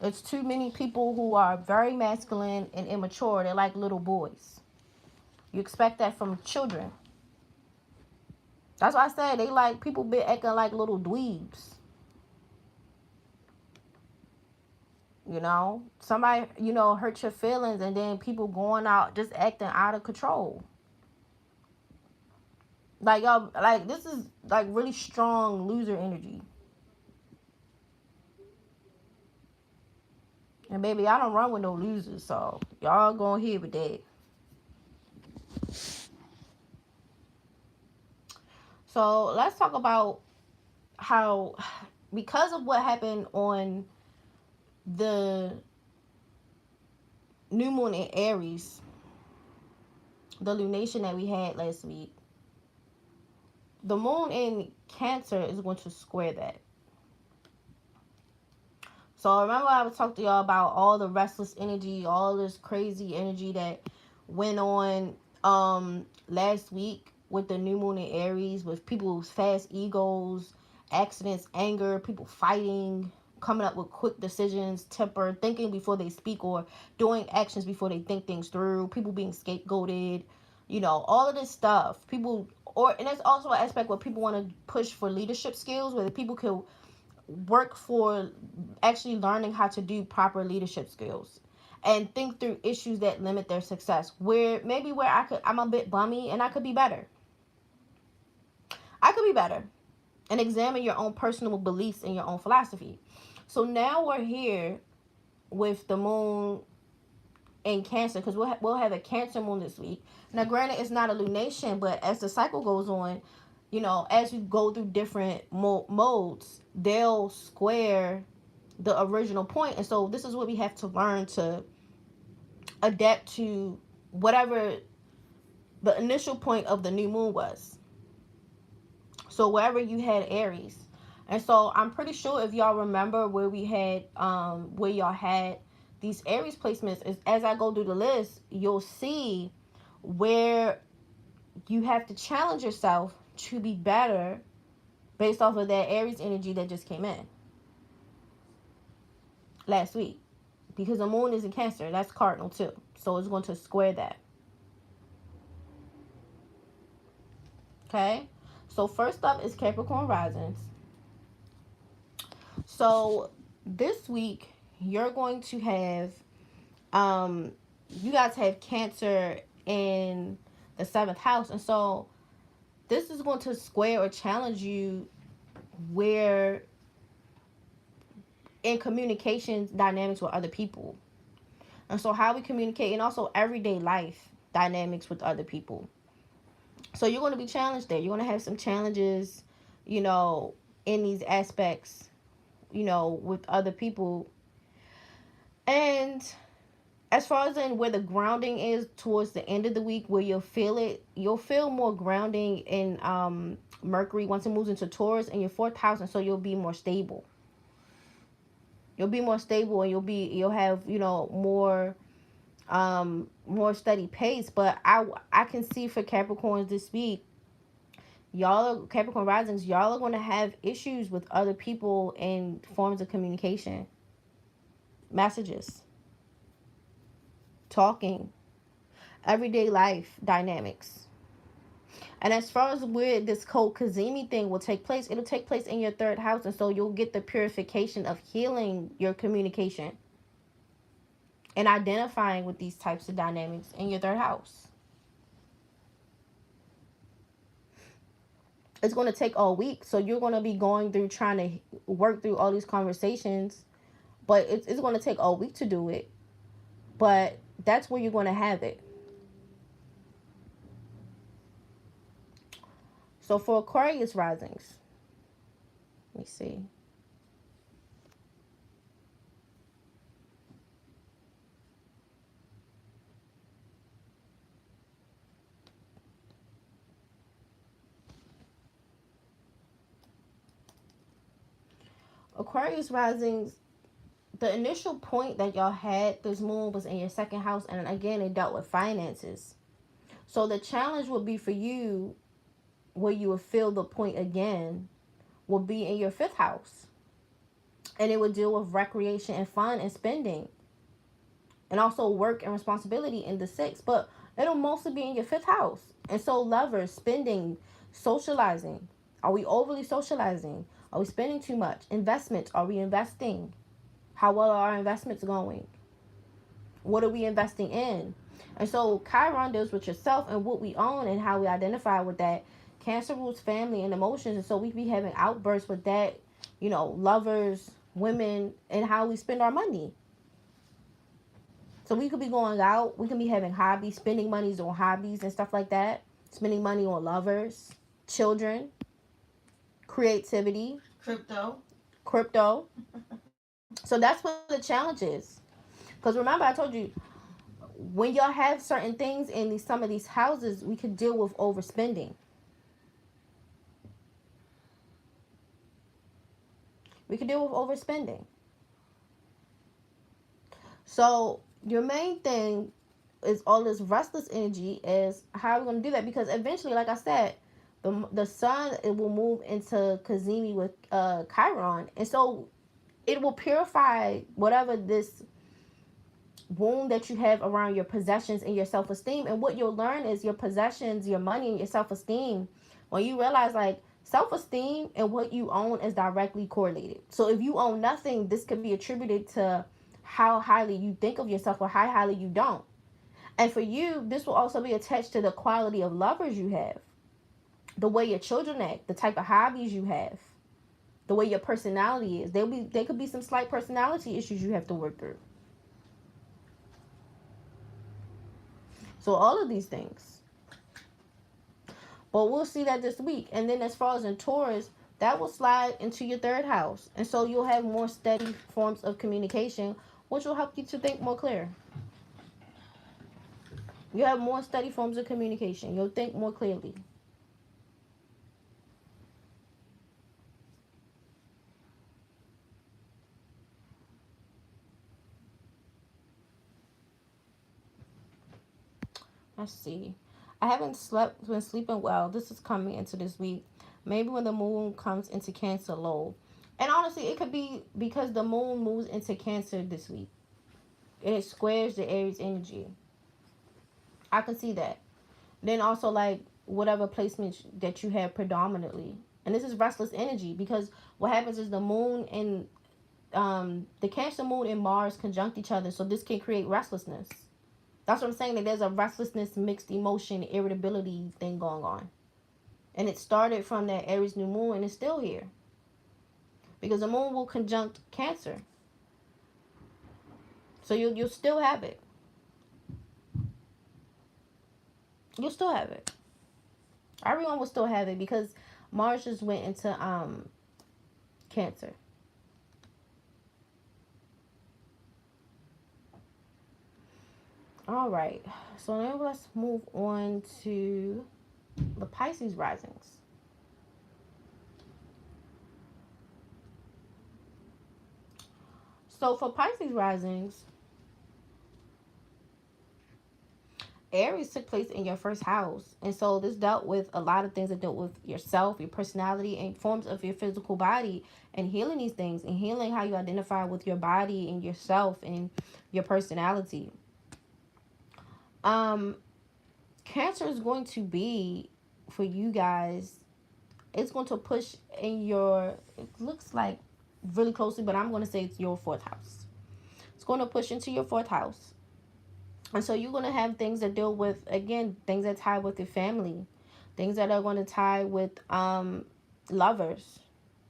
It's too many people who are very masculine and immature. They're like little boys. You expect that from children. That's why I said they like people be acting like little dweebs. You know, somebody, you know, hurt your feelings and then people going out just acting out of control. Like y'all, like this is like really strong loser energy. And baby, I don't run with no losers, so y'all go ahead with that. So let's talk about how, because of what happened on the new moon in Aries, the lunation that we had last week, the moon in Cancer is going to square that. So remember I was talking to y'all about all the restless energy, all this crazy energy that went on last week with the new moon in Aries, with people's fast egos, accidents, anger, people fighting, coming up with quick decisions, temper, thinking before they speak, or doing actions before they think things through, people being scapegoated, you know, all of this stuff. People or and it's also an aspect where people want to push for leadership skills, where the people could work for actually learning how to do proper leadership skills and think through issues that limit their success, where maybe where I'm a bit bummy and I could be better. I could be better. And examine your own personal beliefs and your own philosophy. So now we're here with the moon in Cancer, because we'll have a Cancer moon this week. Now, granted, it's not a lunation, but as the cycle goes on, you know, as you go through different modes, they'll square the original point. And so this is what we have to learn to adapt to whatever the initial point of the new moon was. So wherever you had Aries. And so I'm pretty sure if y'all remember where we had where y'all had these Aries placements, is as I go through the list, you'll see where you have to challenge yourself to be better based off of that Aries energy that just came in last week. Because the moon is in Cancer, that's cardinal too. So it's going to square that. Okay? So first up is Capricorn risings. So this week you're going to have you guys have Cancer in the 7th house, and so this is going to square or challenge you where in communications dynamics with other people, and so how we communicate, and also everyday life dynamics with other people. So you're going to be challenged there. You're going to have some challenges, you know, in these aspects, you know, with other people. And as far as in where the grounding is towards the end of the week, where you'll feel more grounding in Mercury once it moves into Taurus in your 4th house, and so you'll be more stable. You'll be more stable, and you'll have, you know, more steady pace. But I can see for Capricorns this week, Capricorn risings, y'all are going to have issues with other people in forms of communication, messages, talking, everyday life dynamics. And as far as where this cold Kazemi thing will take place, it'll take place in your 3rd house, and so you'll get the purification of healing your communication and identifying with these types of dynamics in your 3rd house. It's going to take all week, so you're going to be going through trying to work through all these conversations, but it's going to take all week to do it. But that's where you're going to have it. So for Aquarius risings, let me see. Aquarius risings, the initial point that y'all had this moon was in your 2nd house, and again it dealt with finances. So the challenge would be for you, where you would feel the point again, will be in your 5th house, and it would deal with recreation and fun and spending, and also work and responsibility in the 6th, but it'll mostly be in your 5th house. And so lovers, spending, socializing. Are we overly socializing? Are we spending too much? Investments, are we investing? How well are our investments going? What are we investing in? And so Chiron deals with yourself and what we own and how we identify with that. Cancer rules family and emotions, and so we be having outbursts with that, you know, lovers, women, and how we spend our money. So we could be going out, we can be having hobbies, spending monies on hobbies and stuff like that, spending money on lovers, children, creativity, crypto. So that's what the challenge is. Because remember, I told you, when y'all have certain things in some of these houses, we could deal with overspending. We could deal with overspending. So your main thing is all this restless energy is how we're going to do that, because eventually, like I said, the sun, it will move into Kazemi with Chiron, and so it will purify whatever this wound that you have around your possessions and your self-esteem. And what you'll learn is your possessions, your money, and your self-esteem When you realize, like, self-esteem and what you own is directly correlated. So if you own nothing, this could be attributed to how highly you think of yourself or how highly you don't. And for you, this will also be attached to the quality of lovers you have, the way your children act, the type of hobbies you have, the way your personality is. There could be some slight personality issues you have to work through. So all of these things. But we'll see that this week. And then as far as in Taurus, that will slide into your third house. And so you'll have more steady forms of communication, which will help you to think more clear. You have more steady forms of communication. You'll think more clearly. Let's see. I haven't been sleeping well. This is coming into this week. Maybe when the moon comes into Cancer low. And honestly, it could be because the moon moves into Cancer this week. And it squares the Aries energy. I can see that. Then also, like, whatever placement that you have predominantly. And this is restless energy because what happens is the moon and the Cancer moon and Mars conjunct each other. So this can create restlessness. That's what I'm saying, that there's a restlessness, mixed emotion, irritability thing going on. And it started from that Aries new moon and it's still here. Because the moon will conjunct Cancer. So you'll still have it. You'll still have it. Everyone will still have it because Mars just went into Cancer. All right, so now let's move on to the Pisces risings. So for Pisces risings, Aries took place in your first house. And so this dealt with a lot of things that dealt with yourself, your personality, and forms of your physical body, and healing these things and healing how you identify with your body and yourself and your personality. Cancer is going to be, for you guys, it's going to push in your, it looks like really closely, but I'm going to say it's your fourth house. It's going to push into your fourth house. And so you're going to have things that deal with, again, things that tie with your family, things that are going to tie with lovers.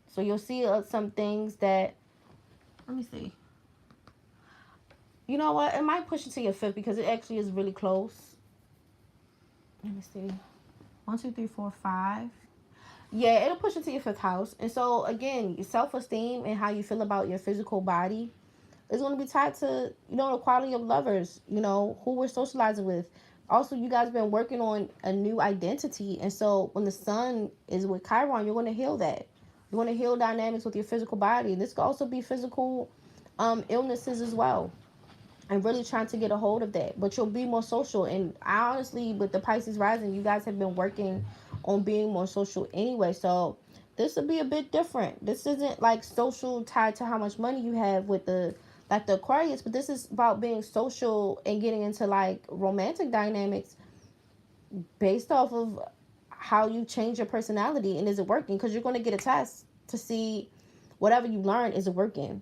So you'll see some things that, let me see. You know what? It might push into your fifth because it actually is really close. Let me see. 1, 2, 3, 4, 5. Yeah, it'll push into your fifth house. And so, again, your self-esteem and how you feel about your physical body is going to be tied to, the quality of lovers, who we're socializing with. Also, you guys have been working on a new identity. And so, when the sun is with Chiron, you're going to heal that. You're going to heal dynamics with your physical body. And this could also be physical illnesses as well. And really trying to get a hold of that. But you'll be more social. And I honestly, with the Pisces rising, you guys have been working on being more social anyway. So this will be a bit different. This isn't like social tied to how much money you have with the Aquarius. But this is about being social and getting into like romantic dynamics based off of how you change your personality. And is it working? Because you're going to get a test to see whatever you learn, is it working?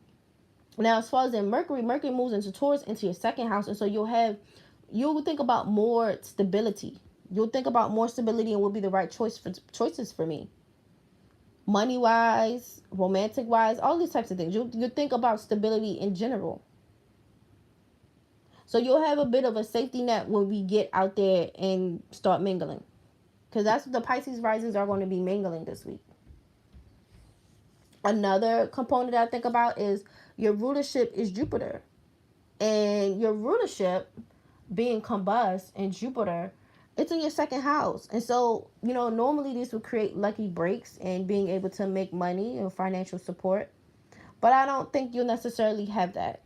Now, as far as in Mercury moves into Taurus, into your second house. And so you'll think about more stability. You'll think about more stability and will be the right choices for me. Money-wise, romantic-wise, all these types of things. You'll think about stability in general. So you'll have a bit of a safety net when we get out there and start mingling. Because that's what the Pisces risings are going to be mingling this week. Another component that I think about is your rulership is Jupiter. And your rulership being combust in Jupiter, it's in your second house. And so, normally this would create lucky breaks and being able to make money and financial support. But I don't think you'll necessarily have that.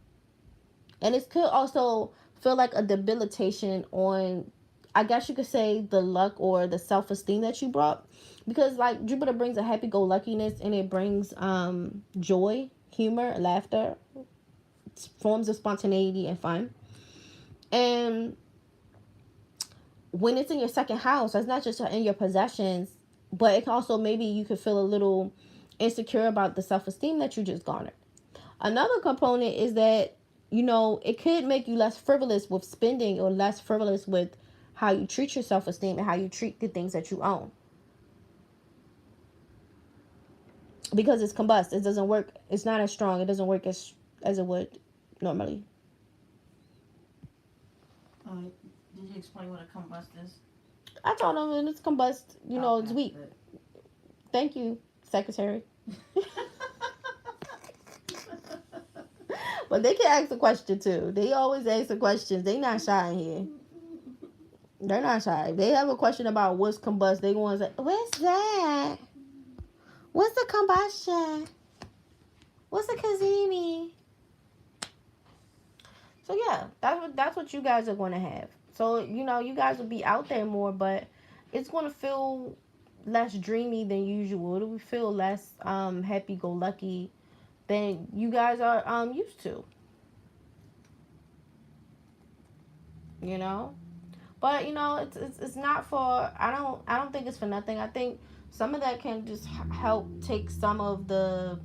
And it could also feel like a debilitation on, I guess you could say, the luck or the self-esteem that you brought. Because like Jupiter brings a happy-go-luckiness and it brings joy, humor, laughter, forms of spontaneity and fun. And when it's in your second house, that's not just in your possessions. But it can also, maybe you could feel a little insecure about the self-esteem that you just garnered. Another component is that, it could make you less frivolous with spending, or less frivolous with how you treat your self-esteem and how you treat the things that you own. Because it's combust. It doesn't work. It's not as strong. It doesn't work as it would normally. Did you explain what a combust is? I told them, and it's combust. It's weak. Good. Thank you, Secretary. But they can ask a question too. They always ask the questions. They not shy in here. They're not shy. If they have a question about what's combust, they want to say, "What's that? What's the combustion? What's the kazemi?" So yeah, that's what you guys are going to have. So you guys will be out there more, but it's going to feel less dreamy than usual. It will feel less happy-go-lucky than you guys are used to. You know, but it's not for. I don't think it's for nothing. I think some of that can just help take some of the.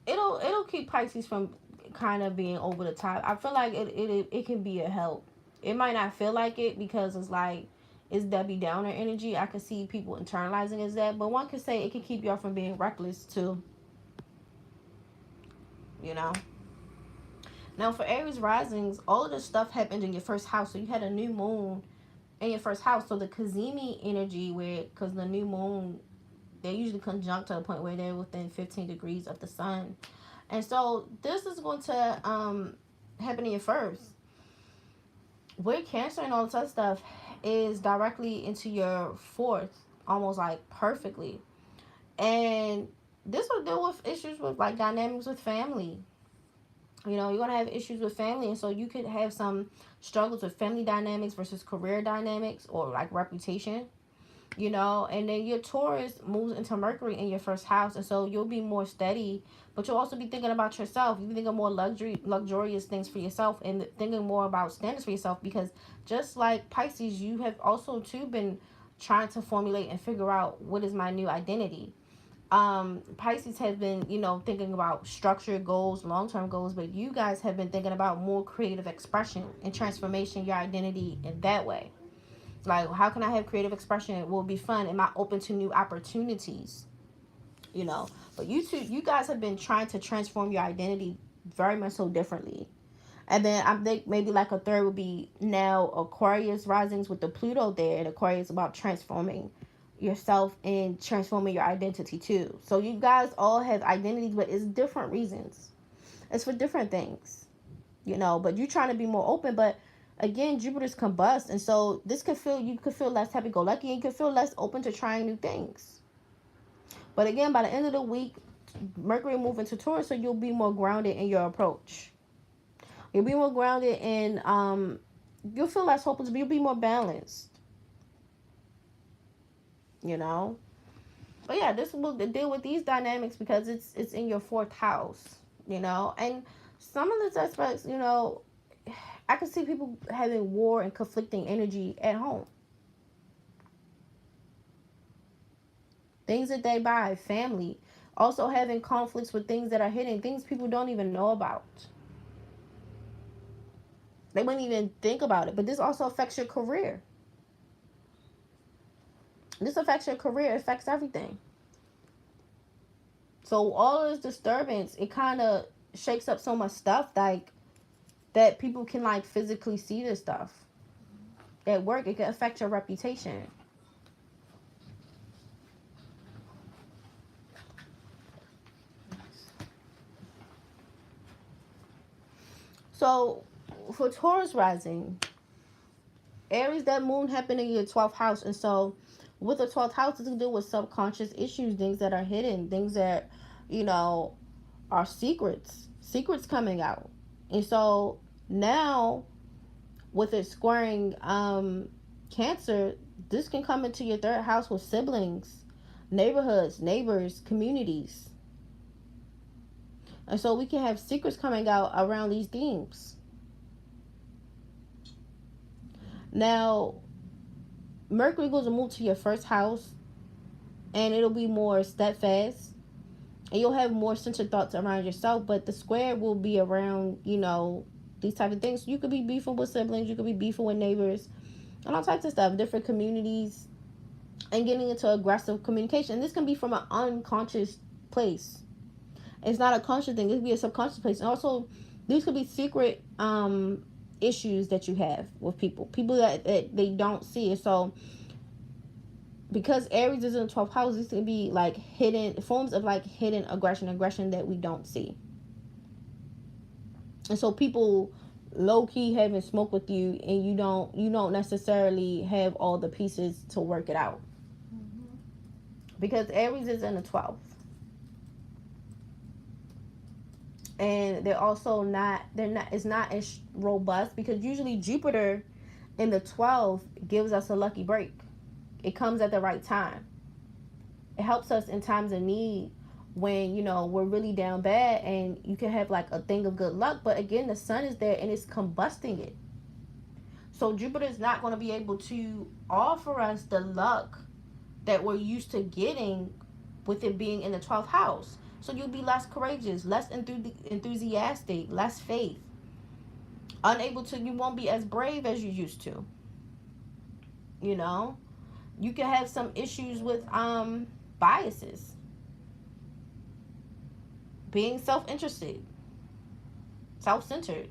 It'll keep Pisces from kind of being over the top. I feel like it can be a help. It might not feel like it because it's like it's Debbie Downer energy. I could see people internalizing as that, but one could say it can keep y'all from being reckless too. You know. Now for Aries risings, all of this stuff happened in your first house. So you had a new moon in your first house. So the Kazemi energy, because the new moon, they're usually conjunct to the point where they're within 15 degrees of the sun. And so this is going to happen in your first. With Cancer and all this other stuff is directly into your fourth, almost like perfectly. And this will deal with issues with like dynamics with family. You're going to have issues with family, and so you could have some struggles with family dynamics versus career dynamics, or like reputation. And then your Taurus moves into Mercury in your first house, and so you'll be more steady, but you'll also be thinking about yourself. You'll be thinking more luxurious things for yourself, and thinking more about standards for yourself, because just like Pisces, you have also too been trying to formulate and figure out what is my new identity. Pisces has been, thinking about structured goals, long-term goals, but you guys have been thinking about more creative expression and transformation, your identity in that way. Like, how can I have creative expression? It will be fun. Am I open to new opportunities? But you guys have been trying to transform your identity very much so differently. And then I think maybe like a third would be now Aquarius risings with the Pluto there, and Aquarius about transforming yourself and transforming your identity too. So you guys all have identities, but it's different reasons. It's for different things, but you're trying to be more open. But again, Jupiter's combust, and so you could feel less happy-go-lucky, and you could feel less open to trying new things. But again, by the end of the week, Mercury move into Taurus, so you'll be more grounded in your approach. You'll be more grounded, and you'll feel less hopeless, but you'll be more balanced. But yeah, this will deal with these dynamics because it's in your fourth house. And some of these aspects, I can see people having war and conflicting energy at home. Things that they buy, family. Also having conflicts with things that are hidden, things people don't even know about. They wouldn't even think about it. But this also affects your career. This affects your career. It affects everything. So all of this disturbance, it kind of shakes up so much stuff, like, that people can, like, physically see this stuff. At work, it can affect your reputation. So, for Taurus rising, Aries, that moon happened in your 12th house. And so, with the 12th house, it's to do with subconscious issues, things that are hidden, things that, are secrets coming out. And so, now, with it squaring Cancer, this can come into your 3rd house with siblings, neighborhoods, neighbors, communities. And so we can have secrets coming out around these themes. Now, Mercury goes to move to your first house, and it'll be more steadfast, and you'll have more centered thoughts around yourself. But the square will be around, these type of things. You could be beefing with siblings, you could be beefing with neighbors, and all types of stuff, different communities, and getting into aggressive communication. This can be from an unconscious place. It's not a conscious thing. It could be a subconscious place. And also, these could be secret issues that you have with people that they don't see. So because Aries is in the 12th house, this can be like hidden forms of like hidden aggression that we don't see. And so people low key having smoke with you, and you don't necessarily have all the pieces to work it out. Because Aries is in the 12th. And it's not as robust, because usually Jupiter in the 12th gives us a lucky break. It comes at the right time. It helps us in times of need, when we're really down bad, and you can have like a thing of good luck, but again the sun is there and it's combusting it. So Jupiter is not going to be able to offer us the luck that we're used to getting with it being in the 12th house. So you'll be less courageous, less enthusiastic, less faith. You won't be as brave as you used to. You can have some issues with biases. Being self-interested, self-centered.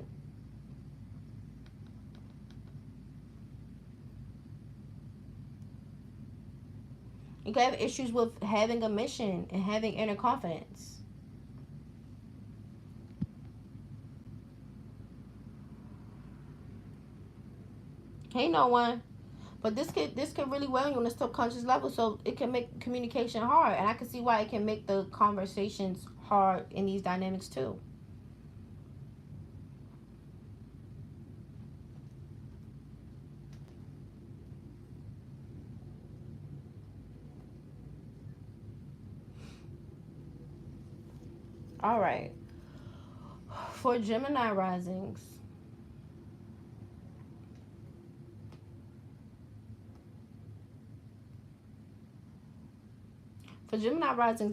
You can have issues with having a mission and having inner confidence. Hey, no one. But this can really weigh on you on a subconscious level, so it can make communication hard. And I can see why it can make the conversations hard in these dynamics too. All right. For Gemini risings,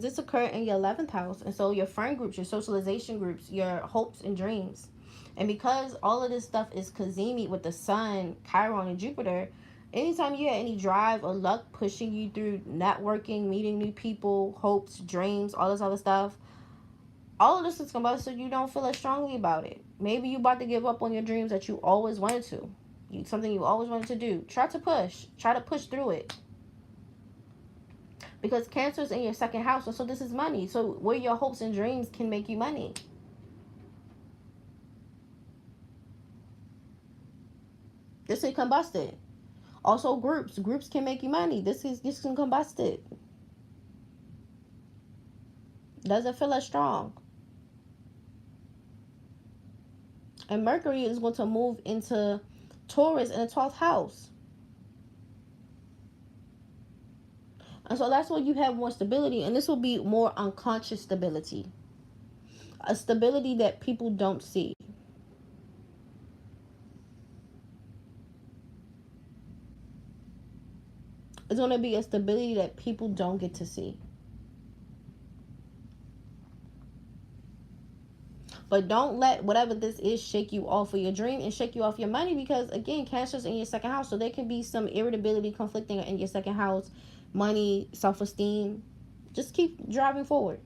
this occurred in your 11th house. And so your friend groups, your socialization groups, your hopes and dreams. And because all of this stuff is Kazemi with the sun, Chiron, and Jupiter, anytime you have any drive or luck pushing you through networking, meeting new people, hopes, dreams, all this other stuff, all of this is combined, so you don't feel as strongly about it. Maybe you're about to give up on your dreams that you always wanted to. Something you always wanted to do. Try to push through it. Because Cancer's in your second house, so this is money. So where your hopes and dreams can make you money. This can combust it. Also groups can make you money. This can combust it. Doesn't feel as strong. And Mercury is going to move into Taurus in the 12th house. And so that's where you have more stability. And this will be more unconscious stability. A stability that people don't see. It's going to be a stability that people don't get to see. But don't let whatever this is shake you off of your dream and shake you off your money, because again, Cancer's in your second house, so there can be some irritability conflicting in your second house. Money, self-esteem. Just keep driving forward,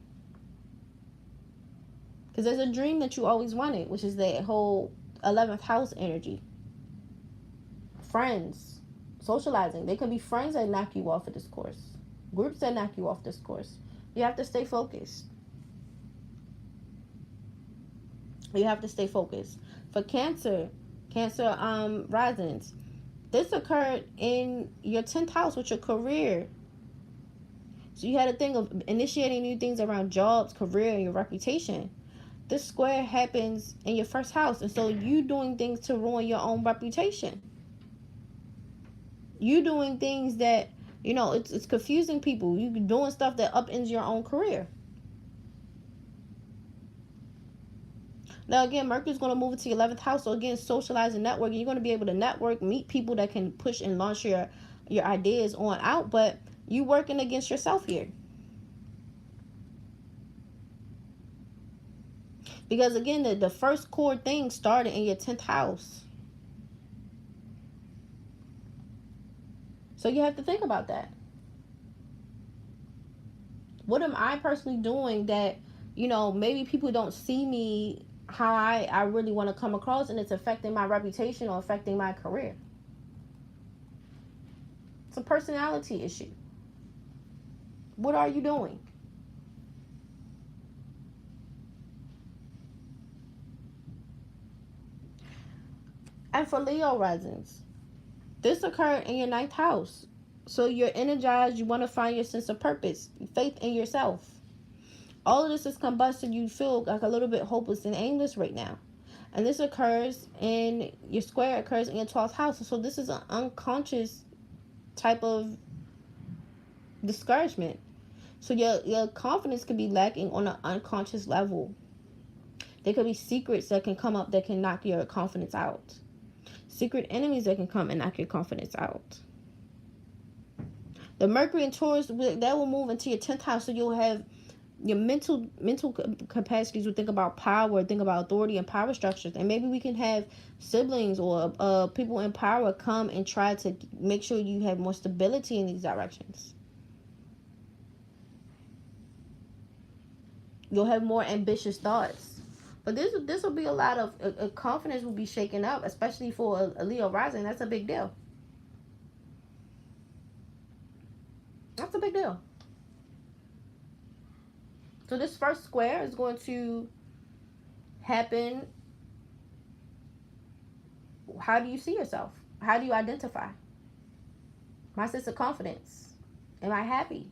because there's a dream that you always wanted, which is that whole 11th house energy. Friends, socializing. They could be friends that knock you off of this course, groups that knock you off this course. You have to stay focused. For Cancer risings, this occurred in your 10th house with your career. So you had a thing of initiating new things around jobs, career, and your reputation. This square happens in your first house, and so you doing things to ruin your own reputation. You doing things that, it's confusing people. You doing stuff that upends your own career. Now, again, Mercury's going to move into your 11th house. So, again, socializing, networking. You're going to be able to network, meet people that can push and launch your your ideas on out, but you working against yourself here. Because again, the first core thing started in your 10th house. So you have to think about that. What am I personally doing that, maybe people don't see me how I really want to come across, and it's affecting my reputation or affecting my career? It's a personality issue. What are you doing? And for Leo risings, this occurred in your 9th house. So you're energized, you want to find your sense of purpose, faith in yourself. All of this is combusted, you feel like a little bit hopeless and aimless right now. And this occurs in your square, occurs in your 12th house. So this is an unconscious type of discouragement. So your confidence could be lacking on an unconscious level. There could be secrets that can come up that can knock your confidence out. Secret enemies that can come and knock your confidence out. The Mercury and Taurus, that will move into your 10th house, so you'll have your mental capacities will think about power, think about authority and power structures. And maybe we can have siblings or people in power come and try to make sure you have more stability in these directions. You'll have more ambitious thoughts. But this will be a lot of confidence will be shaken up, especially for a Leo rising. That's a big deal. That's a big deal. So this first square is going to happen. How do you see yourself? How do you identify? My sense of confidence. Am I happy?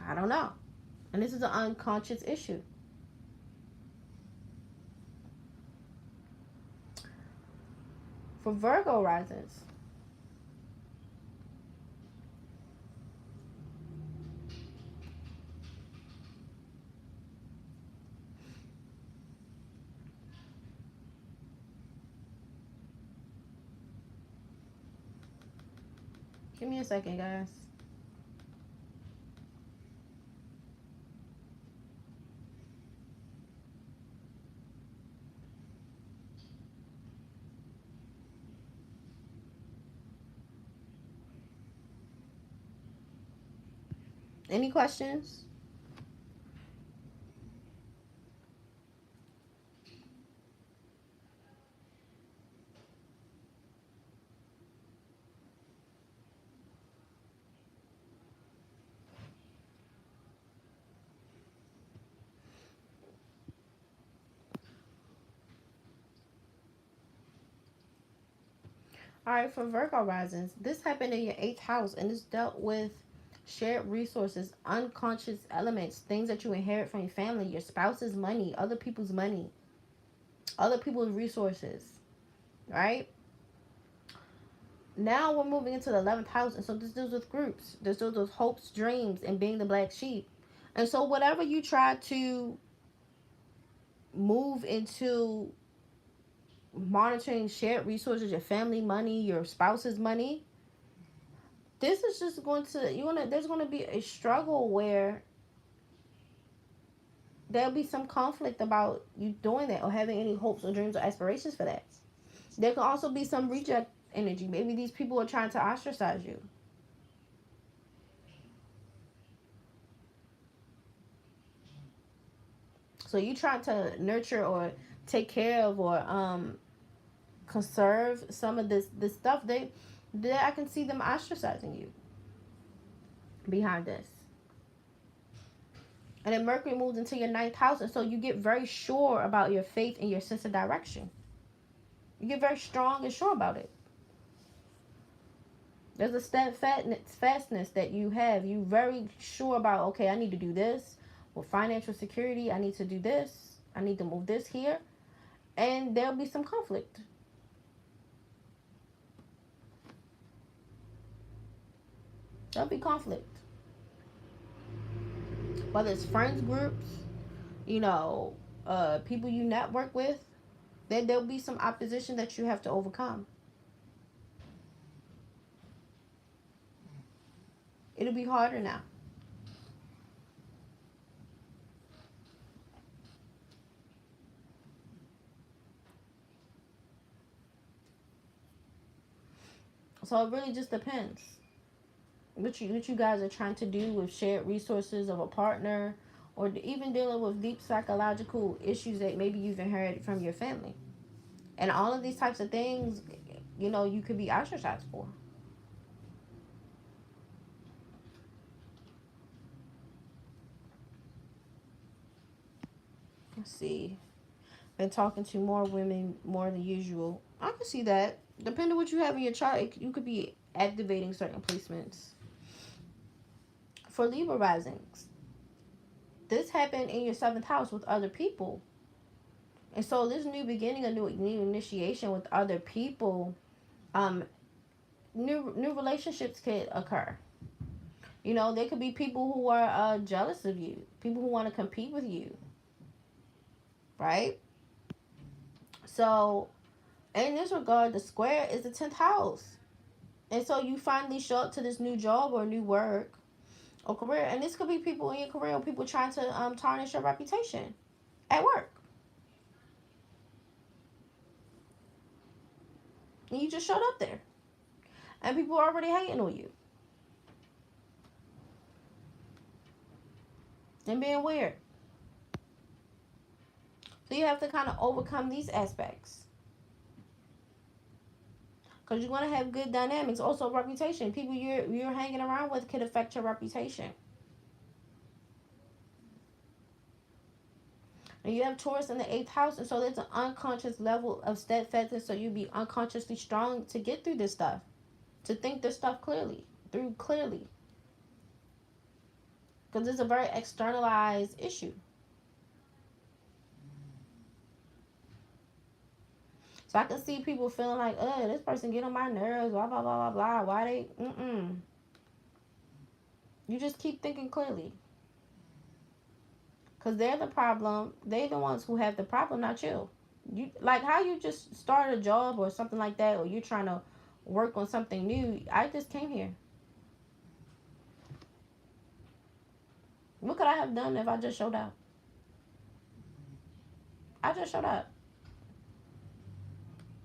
I don't know. And this is an unconscious issue. For Virgo risings, give me a second, guys. Any questions? All right, for Virgo risings, this happened in your 8th house, and this dealt with shared resources, unconscious elements, things that you inherit from your family, your spouse's money, other people's money, other people's resources, right? Now we're moving into the 11th house, and so this deals with groups. This deals with hopes, dreams, and being the black sheep. And so whatever you try to move into monitoring shared resources, your family money, your spouse's money, this is just going to there's going to be a struggle where there'll be some conflict about you doing that or having any hopes or dreams or aspirations for that. There can also be some reject energy. Maybe these people are trying to ostracize you. So you try to nurture or take care of or conserve some of this stuff. They I can see them ostracizing you behind this. And then Mercury moves into your 9th house, and so you get very sure about your faith and your sense of direction. You get very strong and sure about it. There's a steadfastness that you have. You're very sure about, okay, I need to do this. With financial security, I need to do this. I need to move this here. And there'll be some conflict. There'll be conflict. Whether it's friends groups, people you network with, Then there'll be some opposition that you have to overcome. It'll be harder now. So it really just depends what you guys are trying to do with shared resources of a partner, or even dealing with deep psychological issues that maybe you've inherited from your family. And all of these types of things, you could be ostracized for. Let's see. Been talking to more women more than usual. I can see that. Depending on what you have in your chart, you could be activating certain placements. For Libra risings, this happened in your seventh house with other people. And so this new beginning, a new initiation with other people, um, new relationships could occur. There could be people who are jealous of you, people who want to compete with you, right? So in this regard, the square is the 10th house. And so you finally show up to this new job or new work or career. And this could be people in your career or people trying to tarnish your reputation at work. And you just showed up there. And people are already hating on you. And being weird. So you have to kind of overcome these aspects. Because you're going to have good dynamics. Also, reputation. People you're hanging around with could affect your reputation. And you have Taurus in the 8th house. And so there's an unconscious level of steadfastness. So you'll be unconsciously strong to get through this stuff. To think this stuff clearly. Because it's a very externalized issue. So I can see people feeling like, this person get on my nerves, blah, blah, blah, blah, blah. Why they, You just keep thinking clearly. Because they're the problem. They're the ones who have the problem, not you. Like how you just start a job or something like that, or you're trying to work on something new. I just came here. What could I have done if I just showed up? I just showed up.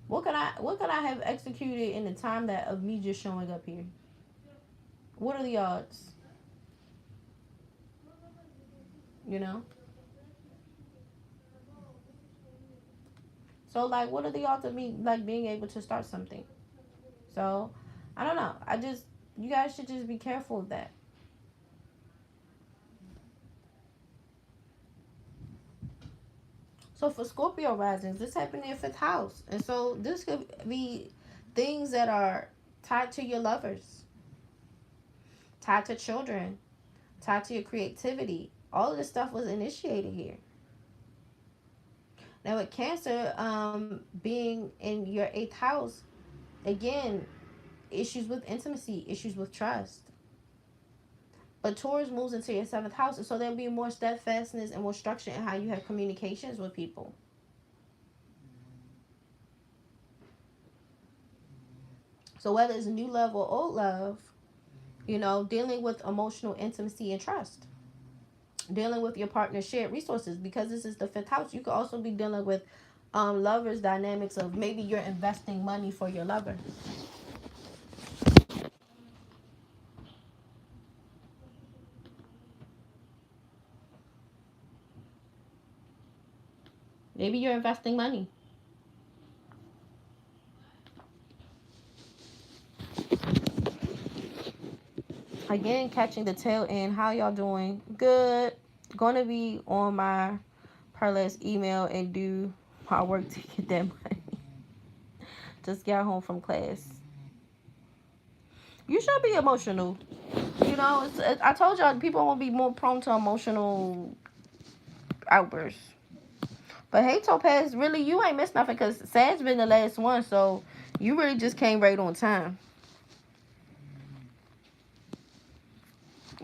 What could I have executed in the time that of me just showing up here? What are the odds? You know? So like what are the odds of me like being able to start something? So I don't know. You guys should just be careful of that. So for Scorpio risings, this happened in your 5th house. And so this could be things that are tied to your lovers, tied to children, tied to your creativity. All of this stuff was initiated here. Now with Cancer being in your 8th house, again, issues with intimacy, issues with trust. But Taurus moves into your 7th house, and so there'll be more steadfastness and more structure in how you have communications with people. So whether it's new love or old love, dealing with emotional intimacy and trust. Dealing with your partner's shared resources, because this is the 5th house. You could also be dealing with lovers dynamics of maybe you're investing money for your lover. Maybe you're investing money. Again, catching the tail end. How y'all doing? Good. Going to be on my Perlet's email and do my work to get that money. Just got home from class. You should be emotional. I told y'all people will be more prone to emotional outbursts. But hey, Topaz, really, you ain't missed nothing because Sad's been the last one, so you really just came right on time.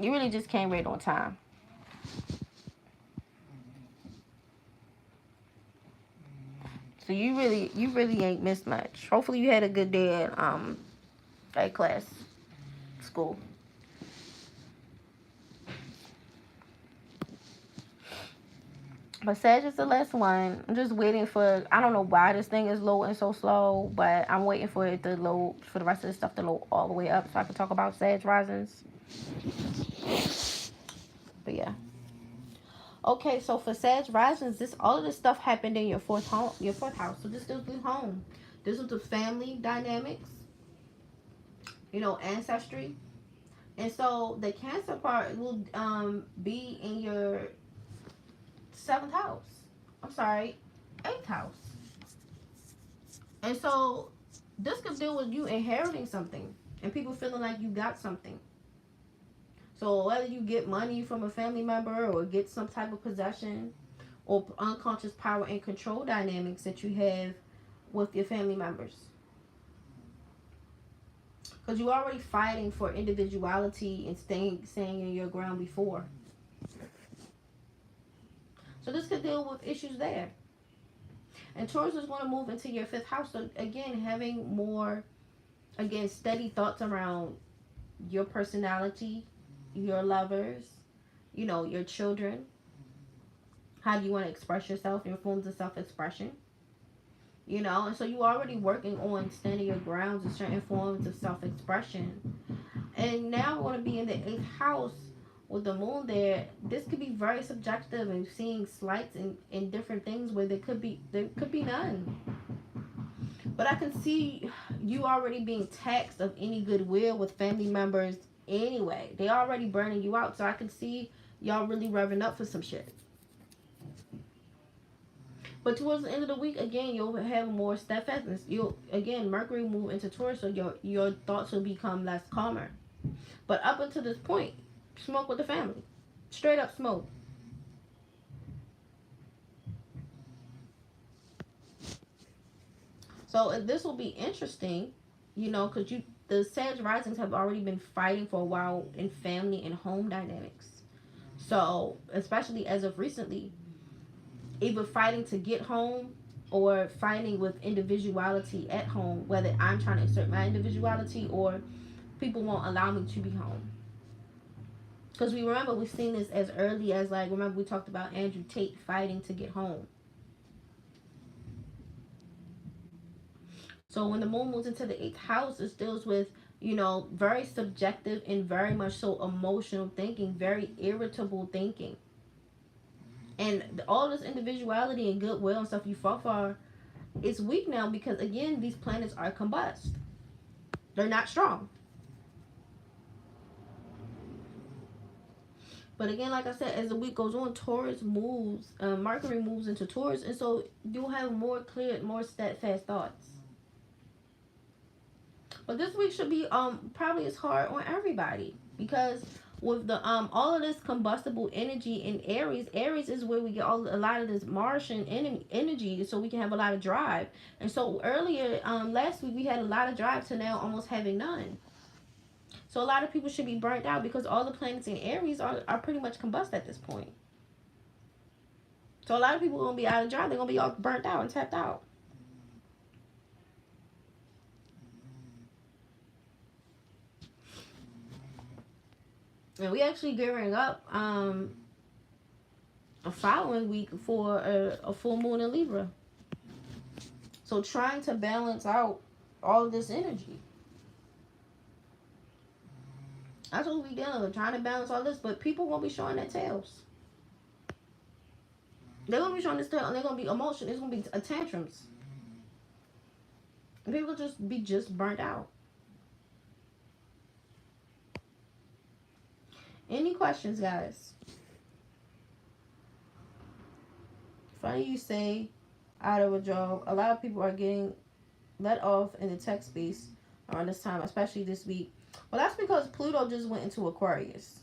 You really just came right on time. So you really ain't missed much. Hopefully you had a good day at class, school. But Sag is the last one. I'm just waiting for, I don't know why this thing is loading so slow, but I'm waiting for it to load, for the rest of the stuff to load all the way up so I can talk about Sag risings. But yeah. Okay, so for Sag risings, all of this stuff happened in your fourth house. So this deals with home. This is the family dynamics, ancestry. And so the Cancer part will be in your seventh house. I'm sorry, eighth house. And so this could deal with you inheriting something and people feeling like you got something. So whether you get money from a family member or get some type of possession or unconscious power and control dynamics that you have with your family members. Because you're already fighting for individuality and staying in your ground before. So this could deal with issues there. And Taurus is going to move into your fifth house. So again, having more, steady thoughts around your personality, your lovers, your children. How do you want to express yourself, your forms of self-expression? And so you're already working on standing your grounds in certain forms of self-expression. And now we're going to be in the eighth house with the moon there. This could be very subjective and seeing slights in different things where there could be none. But I can see you already being taxed of any goodwill with family members anyway. They already burning you out. So I can see y'all really revving up for some shit. But towards the end of the week, again, you'll have more steadfastness. Mercury move into Taurus, so your thoughts will become less calmer. But up until this point, smoke with the family. Straight up smoke. So this will be interesting, because the Sag risings have already been fighting for a while in family and home dynamics. So, especially as of recently, either fighting to get home or fighting with individuality at home, whether I'm trying to assert my individuality or people won't allow me to be home. Because we've seen this as early as, remember we talked about Andrew Tate fighting to get home. So when the moon moves into the eighth house, it deals with, very subjective and very much so emotional thinking, very irritable thinking. And all this individuality and goodwill and stuff you fought for, it's weak now because, again, these planets are combust. They're not strong. But again, like I said, as the week goes on, Taurus moves, Mercury moves into Taurus, and so you'll have more clear, more steadfast thoughts. But this week should be probably as hard on everybody because with the all of this combustible energy in Aries is where we get a lot of this Martian energy, so we can have a lot of drive. And so earlier last week we had a lot of drive to now almost having none. So a lot of people should be burnt out because all the planets in Aries are pretty much combust at this point. So a lot of people are going to be out of drive. They're going to be all burnt out and tapped out. And we actually gearing up a following week for a full moon in Libra. So trying to balance out all of this energy. That's what we dealing with, trying to balance all this. But people won't be showing their tails. They're going to be showing this tail and they're going to be emotional. It's going to be tantrums. And people just be burnt out. Any questions, guys? Funny you say out of a job. A lot of people are getting let off in the tech space around this time, especially this week. Well, that's because Pluto just went into Aquarius.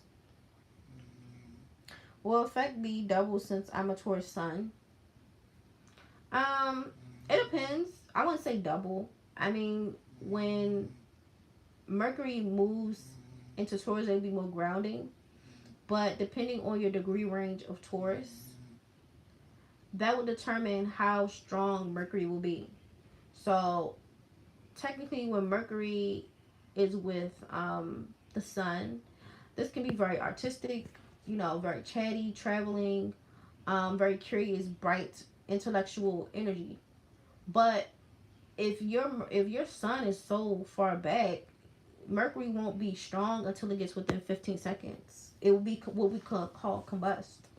Will effect be double since I'm a Taurus sun? It depends. I wouldn't say double. I mean, when Mercury moves into Taurus, it'll be more grounding. But depending on your degree range of Taurus, that will determine how strong Mercury will be. So technically, when Mercury is with the sun, this can be very artistic, you know, very chatty, traveling, very curious, bright, intellectual energy. But if your sun is so far back, Mercury won't be strong until it gets within 15 seconds. It will be what we call combust.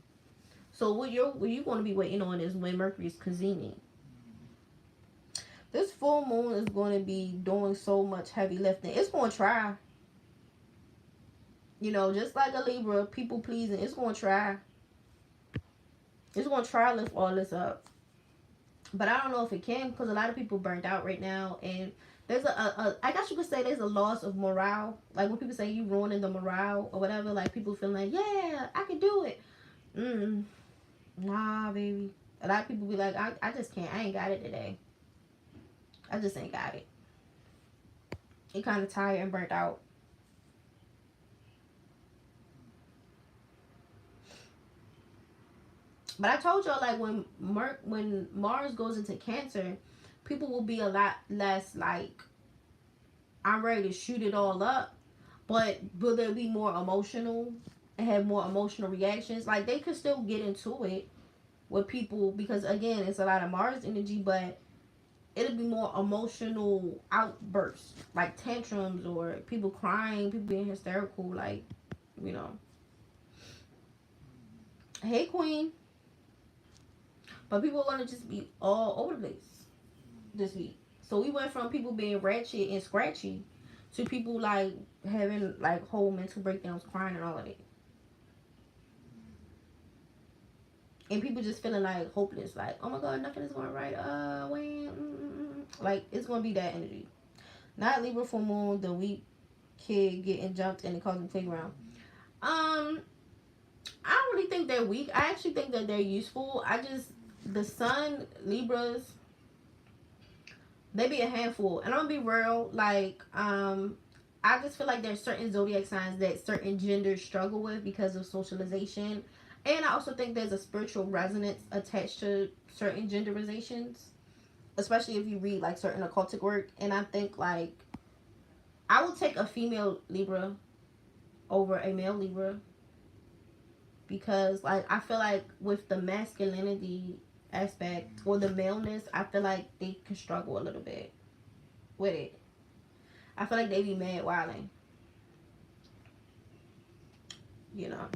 So what you're going to be waiting on is when Mercury is convening. This full moon is going to be doing so much heavy lifting. It's going to try. You know, just like a Libra, people pleasing. It's going to try. It's going to try to lift all this up. But I don't know if it can, because a lot of people burnt out right now. And there's I guess you could say there's a loss of morale. Like when people say you ruining the morale or whatever, like people feel like, yeah, I can do it. Nah, baby. A lot of people be like, I just can't. I ain't got it today. I just ain't got it. You kind of tired and burnt out. But I told y'all, like, when Mars goes into Cancer, people will be a lot less like, I'm ready to shoot it all up. But will they be more emotional and have more emotional reactions? Like, they could still get into it with people because, again, it's a lot of Mars energy, but it'll be more emotional outbursts, like tantrums or people crying, people being hysterical, like, you know. Hey, Queen. But people are going to just be all over the place this week. So we went from people being ratchet and scratchy to people like having like whole mental breakdowns, crying and all of it. And people just feeling like hopeless, like, oh my god, nothing is going right. When like it's gonna be that energy. Not Libra full moon, the weak kid getting jumped in the cosmic playground. I don't really think they're weak. I actually think that they're useful. The sun Libras, they be a handful, and I'm gonna be real. Like, I just feel like there's certain zodiac signs that certain genders struggle with because of socialization. And I also think there's a spiritual resonance attached to certain genderizations, especially if you read like certain occultic work. And I think like I would take a female Libra over a male Libra because like I feel like with the masculinity aspect or the maleness, I feel like they can struggle a little bit with it. I feel like they be mad wilding, you know.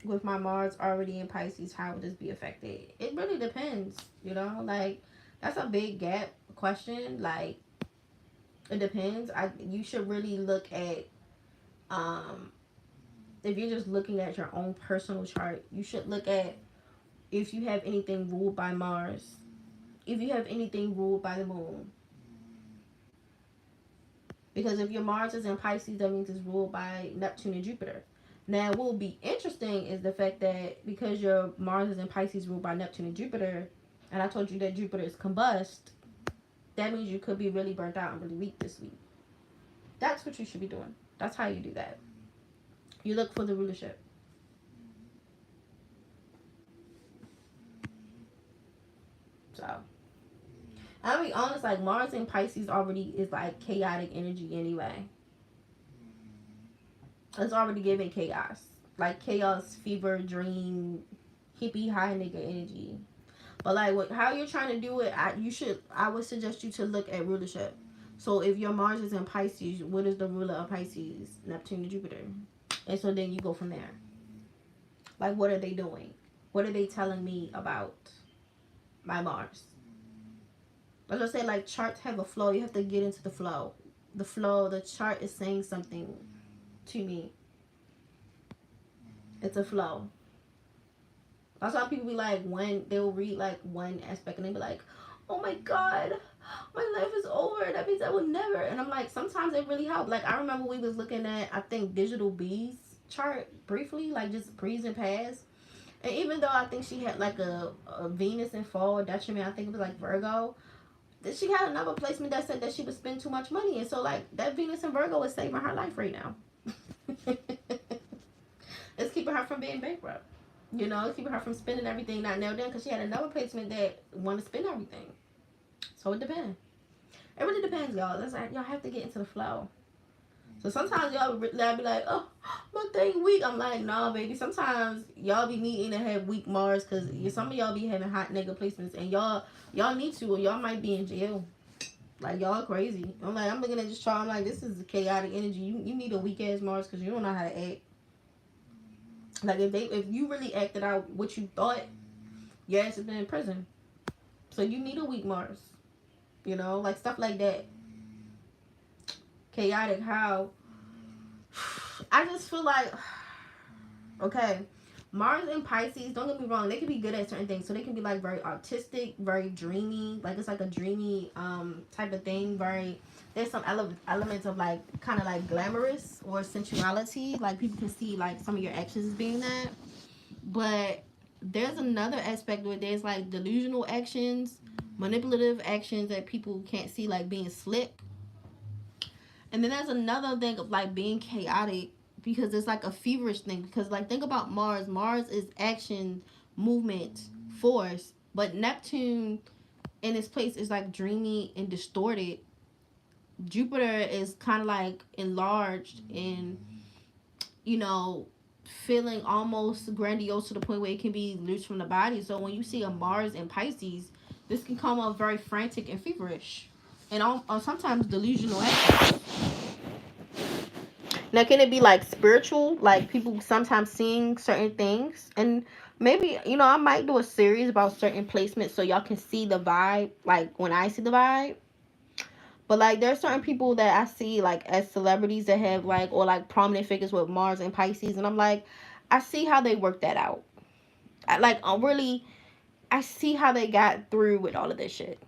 With my Mars already in Pisces, how would this be affected? It really depends, you know. Like that's a big gap question. Like it depends. You should really look at if you're just looking at your own personal chart, you should look at if you have anything ruled by Mars, if you have anything ruled by the moon. Because if your Mars is in Pisces, that means it's ruled by Neptune and Jupiter. Now, what will be interesting is the fact that because your Mars is in Pisces ruled by Neptune and Jupiter, and I told you that Jupiter is combust, that means you could be really burnt out and really weak this week. That's what you should be doing. That's how you do that. You look for the rulership. So, I'll be honest, like Mars in Pisces already is like chaotic energy anyway. It's already giving chaos. Like chaos, fever, dream, hippie, high nigga energy. But like how you're trying to do it, I would suggest you to look at rulership. So if your Mars is in Pisces, what is the ruler of Pisces? Neptune and Jupiter. And so then you go from there. Like what are they doing? What are they telling me about my Mars? Like I say, like charts have a flow. You have to get into the flow. The chart is saying something to me. It's a flow. That's why people be like, when they'll read like one aspect and they be like, oh my god, my life is over. That means I will never. And I'm like, sometimes it really helps. Like I remember we was looking at, I think, Digital B's chart briefly, like just breeze and pass. And even though I think she had like a Venus in fall detriment, I think it was like Virgo, she had another placement that said that she would spend too much money. And so like that Venus in Virgo is saving her life right now. It's keeping her from being bankrupt. You know, it's keeping her from spending everything not nailed down because she had another placement that want to spend everything. So it depends. It really depends, y'all. That's like, y'all have to get into the flow. So sometimes y'all be like, oh, my thing weak. I'm like, nah, baby. Sometimes y'all be needing to have weak Mars because some of y'all be having hot nigga placements and y'all need to or y'all might be in jail. Like y'all crazy. I'm like, I'm looking at this chart. I'm like, this is chaotic energy. You need a weak ass Mars because you don't know how to act. Like if you really acted out what you thought, your ass has been in prison. So you need a weak Mars. You know, like stuff like that. Chaotic how I just feel like okay. Mars and Pisces, don't get me wrong, they can be good at certain things. So they can be like very artistic, very dreamy. Like it's like a dreamy type of thing. Very there's some elements of like kind of like glamorous or sensuality. Like people can see like some of your actions as being that. But there's another aspect where there's like delusional actions, manipulative actions that people can't see like being slick. And then there's another thing of like being chaotic because it's like a feverish thing. Because like think about Mars. Mars is action, movement, force. But Neptune in its place is like dreamy and distorted. Jupiter is kind of like enlarged and, you know, feeling almost grandiose to the point where it can be loose from the body. So when you see a Mars in Pisces, this can come off very frantic and feverish. And sometimes delusional action. Now, can it be like spiritual? Like people sometimes seeing certain things, and maybe I might do a series about certain placements so y'all can see the vibe. Like when I see the vibe, but like there's certain people that I see like as celebrities that have like or like prominent figures with Mars and Pisces, and I'm like, I see how they work that out. I see how they got through with all of this shit.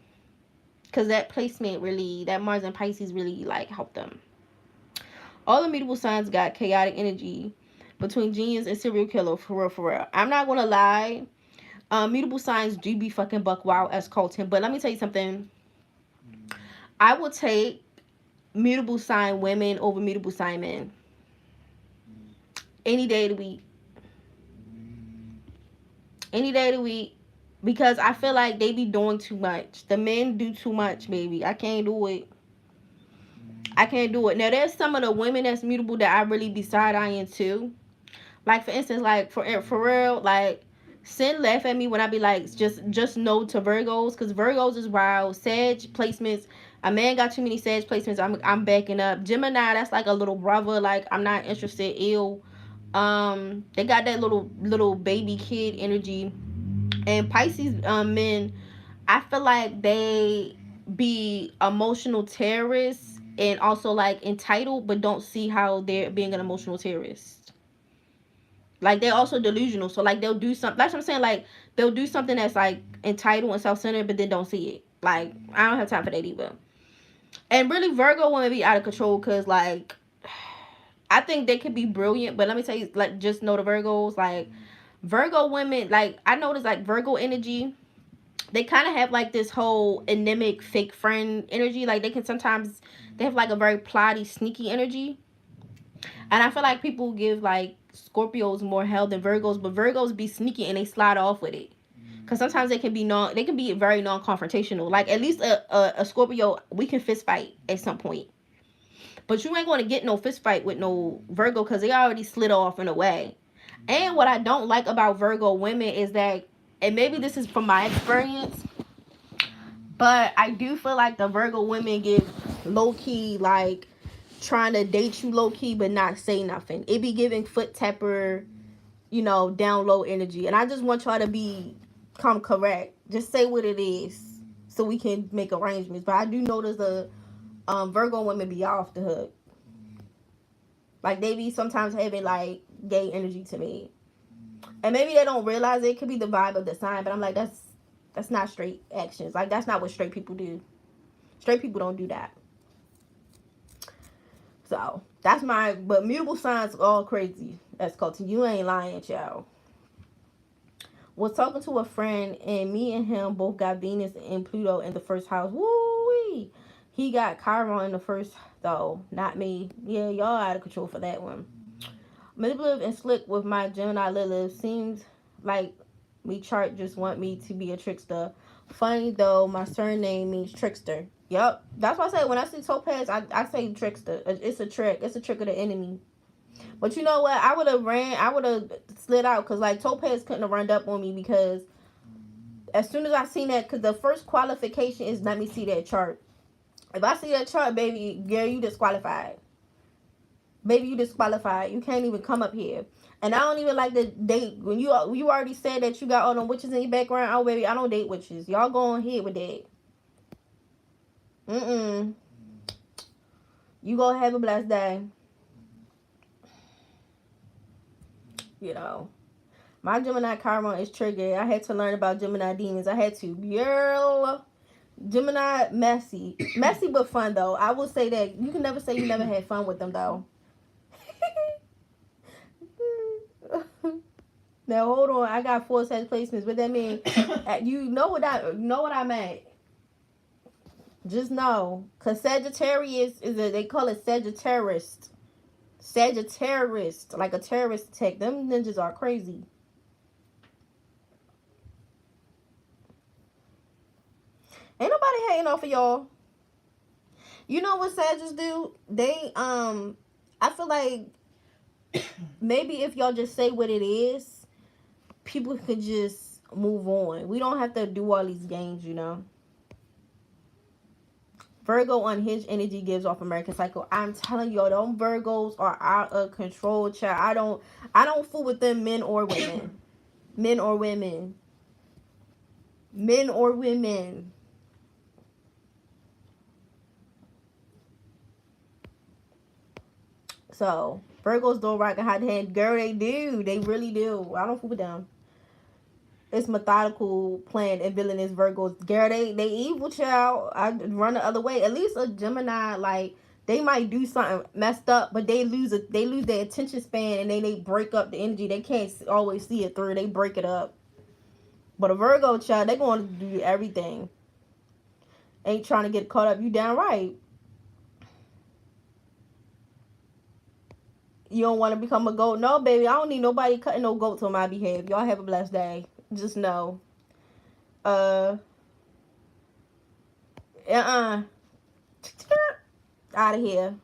Cause that placement really, that Mars and Pisces really like helped them. All immutable signs got chaotic energy between genius and serial killer, for real, for real. I'm not gonna lie. Mutable signs do be fucking buck wild as Colton. But let me tell you something. I will take mutable sign women over mutable sign men. Any day of the week. Any day of the week. Because I feel like they be doing too much. The men do too much, baby. I can't do it. I can't do it. Now, there's some of the women that's mutable that I really be side-eyeing too. Like, for instance, like, for real, like, Sin laugh at me when I be like, just no to Virgos, because Virgos is wild. Sag placements, a man got too many Sag placements, I'm backing up. Gemini, that's like a little brother, like, I'm not interested, ill. They got that little baby kid energy. And Pisces men, I feel like they be emotional terrorists and also like entitled, but don't see how they're being an emotional terrorist. Like they're also delusional, so like they'll do something. That's what I'm saying. Like they'll do something that's like entitled and self-centered, but then don't see it. Like I don't have time for that either. And really, Virgo want to be out of control because like I think they could be brilliant, but let me tell you, like just know the Virgos. Like Virgo women, like I noticed like Virgo energy. They kind of have like this whole anemic fake friend energy. Like they can sometimes they have like a very plotty, sneaky energy. And I feel like people give like Scorpios more hell than Virgos, but Virgos be sneaky and they slide off with it. Cause sometimes they can be very non-confrontational. Like at least a Scorpio, we can fist fight at some point. But you ain't going to get no fist fight with no Virgo because they already slid off in a way. And what I don't like about Virgo women is that, and maybe this is from my experience, but I do feel like the Virgo women give low key like trying to date you low key but not say nothing. It be giving foot tapper, down low energy. And I just want y'all to come correct. Just say what it is so we can make arrangements. But I do notice the Virgo women be off the hook. Like they be sometimes having like gay energy to me. And maybe they don't realize it. It could be the vibe of the sign, but I'm like, that's not straight actions. Like that's not what straight people do. Straight people don't do that. So that's but mutable signs all crazy. That's Colton. You ain't lying, y'all. Was talking to a friend and me and him both got Venus and Pluto in the first house. Woo-wee. He got Chiron in the first though, not me. Yeah, y'all out of control for that one. Manipulative and slick with my Gemini Lilith seems Like, me chart just want me to be a trickster. Funny though, my surname means trickster. Yep. That's why I say when I see topaz, I say trickster. It's a trick. It's a trick of the enemy. But you know what? I would have slid out because, like, topaz couldn't have run up on me because as soon as I seen that, because the first qualification is let me see that chart. If I see that chart, baby, girl, you disqualified. Baby, you disqualified. You can't even come up here. And I don't even like to date. When you already said that you got all them witches in your background. Oh, baby, I don't date witches. Y'all go on here with that. You go have a blessed day. You know. My Gemini Chiron is triggered. I had to learn about Gemini demons. I had to. Girl. Gemini, messy. Messy but fun, though. I will say that. You can never say you never had fun with them, though. Now hold on, I got 4 set placements. What that mean? You know what I meant. Just know, cause Sagittarius they call it Sagittarius. Sagittarius, like a terrorist attack. Them ninjas are crazy. Ain't nobody hating off of y'all. You know what Sagittarius do? They I feel like maybe if y'all just say what it is, people could just move on. We don't have to do all these games, you know. Virgo unhinged energy gives off American Psycho. I'm telling y'all, them Virgos are out of control, child. I don't fool with them, men or women. Men or women. Men or women. So, Virgos don't rock a hot hand. Girl, they do. They really do. I don't fool with them. It's methodical, planned, and villainous Virgos. Girl, they evil, child. I run the other way. At least a Gemini, like, they might do something messed up, but they lose their attention span, and then they break up the energy. They can't always see it through. They break it up. But a Virgo, child, they going to do everything. Ain't trying to get caught up. You damn right. You don't want to become a goat? No, baby. I don't need nobody cutting no goats on my behalf. Y'all have a blessed day. Just know. Out of here.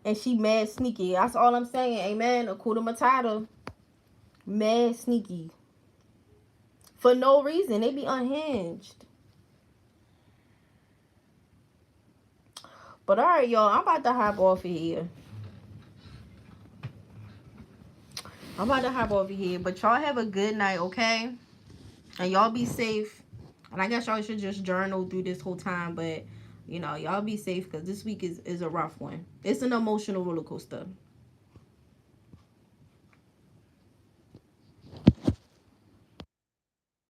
And she mad sneaky. That's all I'm saying. Amen. Akuda Matata. Mad sneaky. For no reason. They be unhinged. But alright, y'all. I'm about to hop off of here. But y'all have a good night, okay? And y'all be safe. And I guess y'all should just journal through this whole time. But, you know, y'all be safe because this week is a rough one. It's an emotional roller coaster.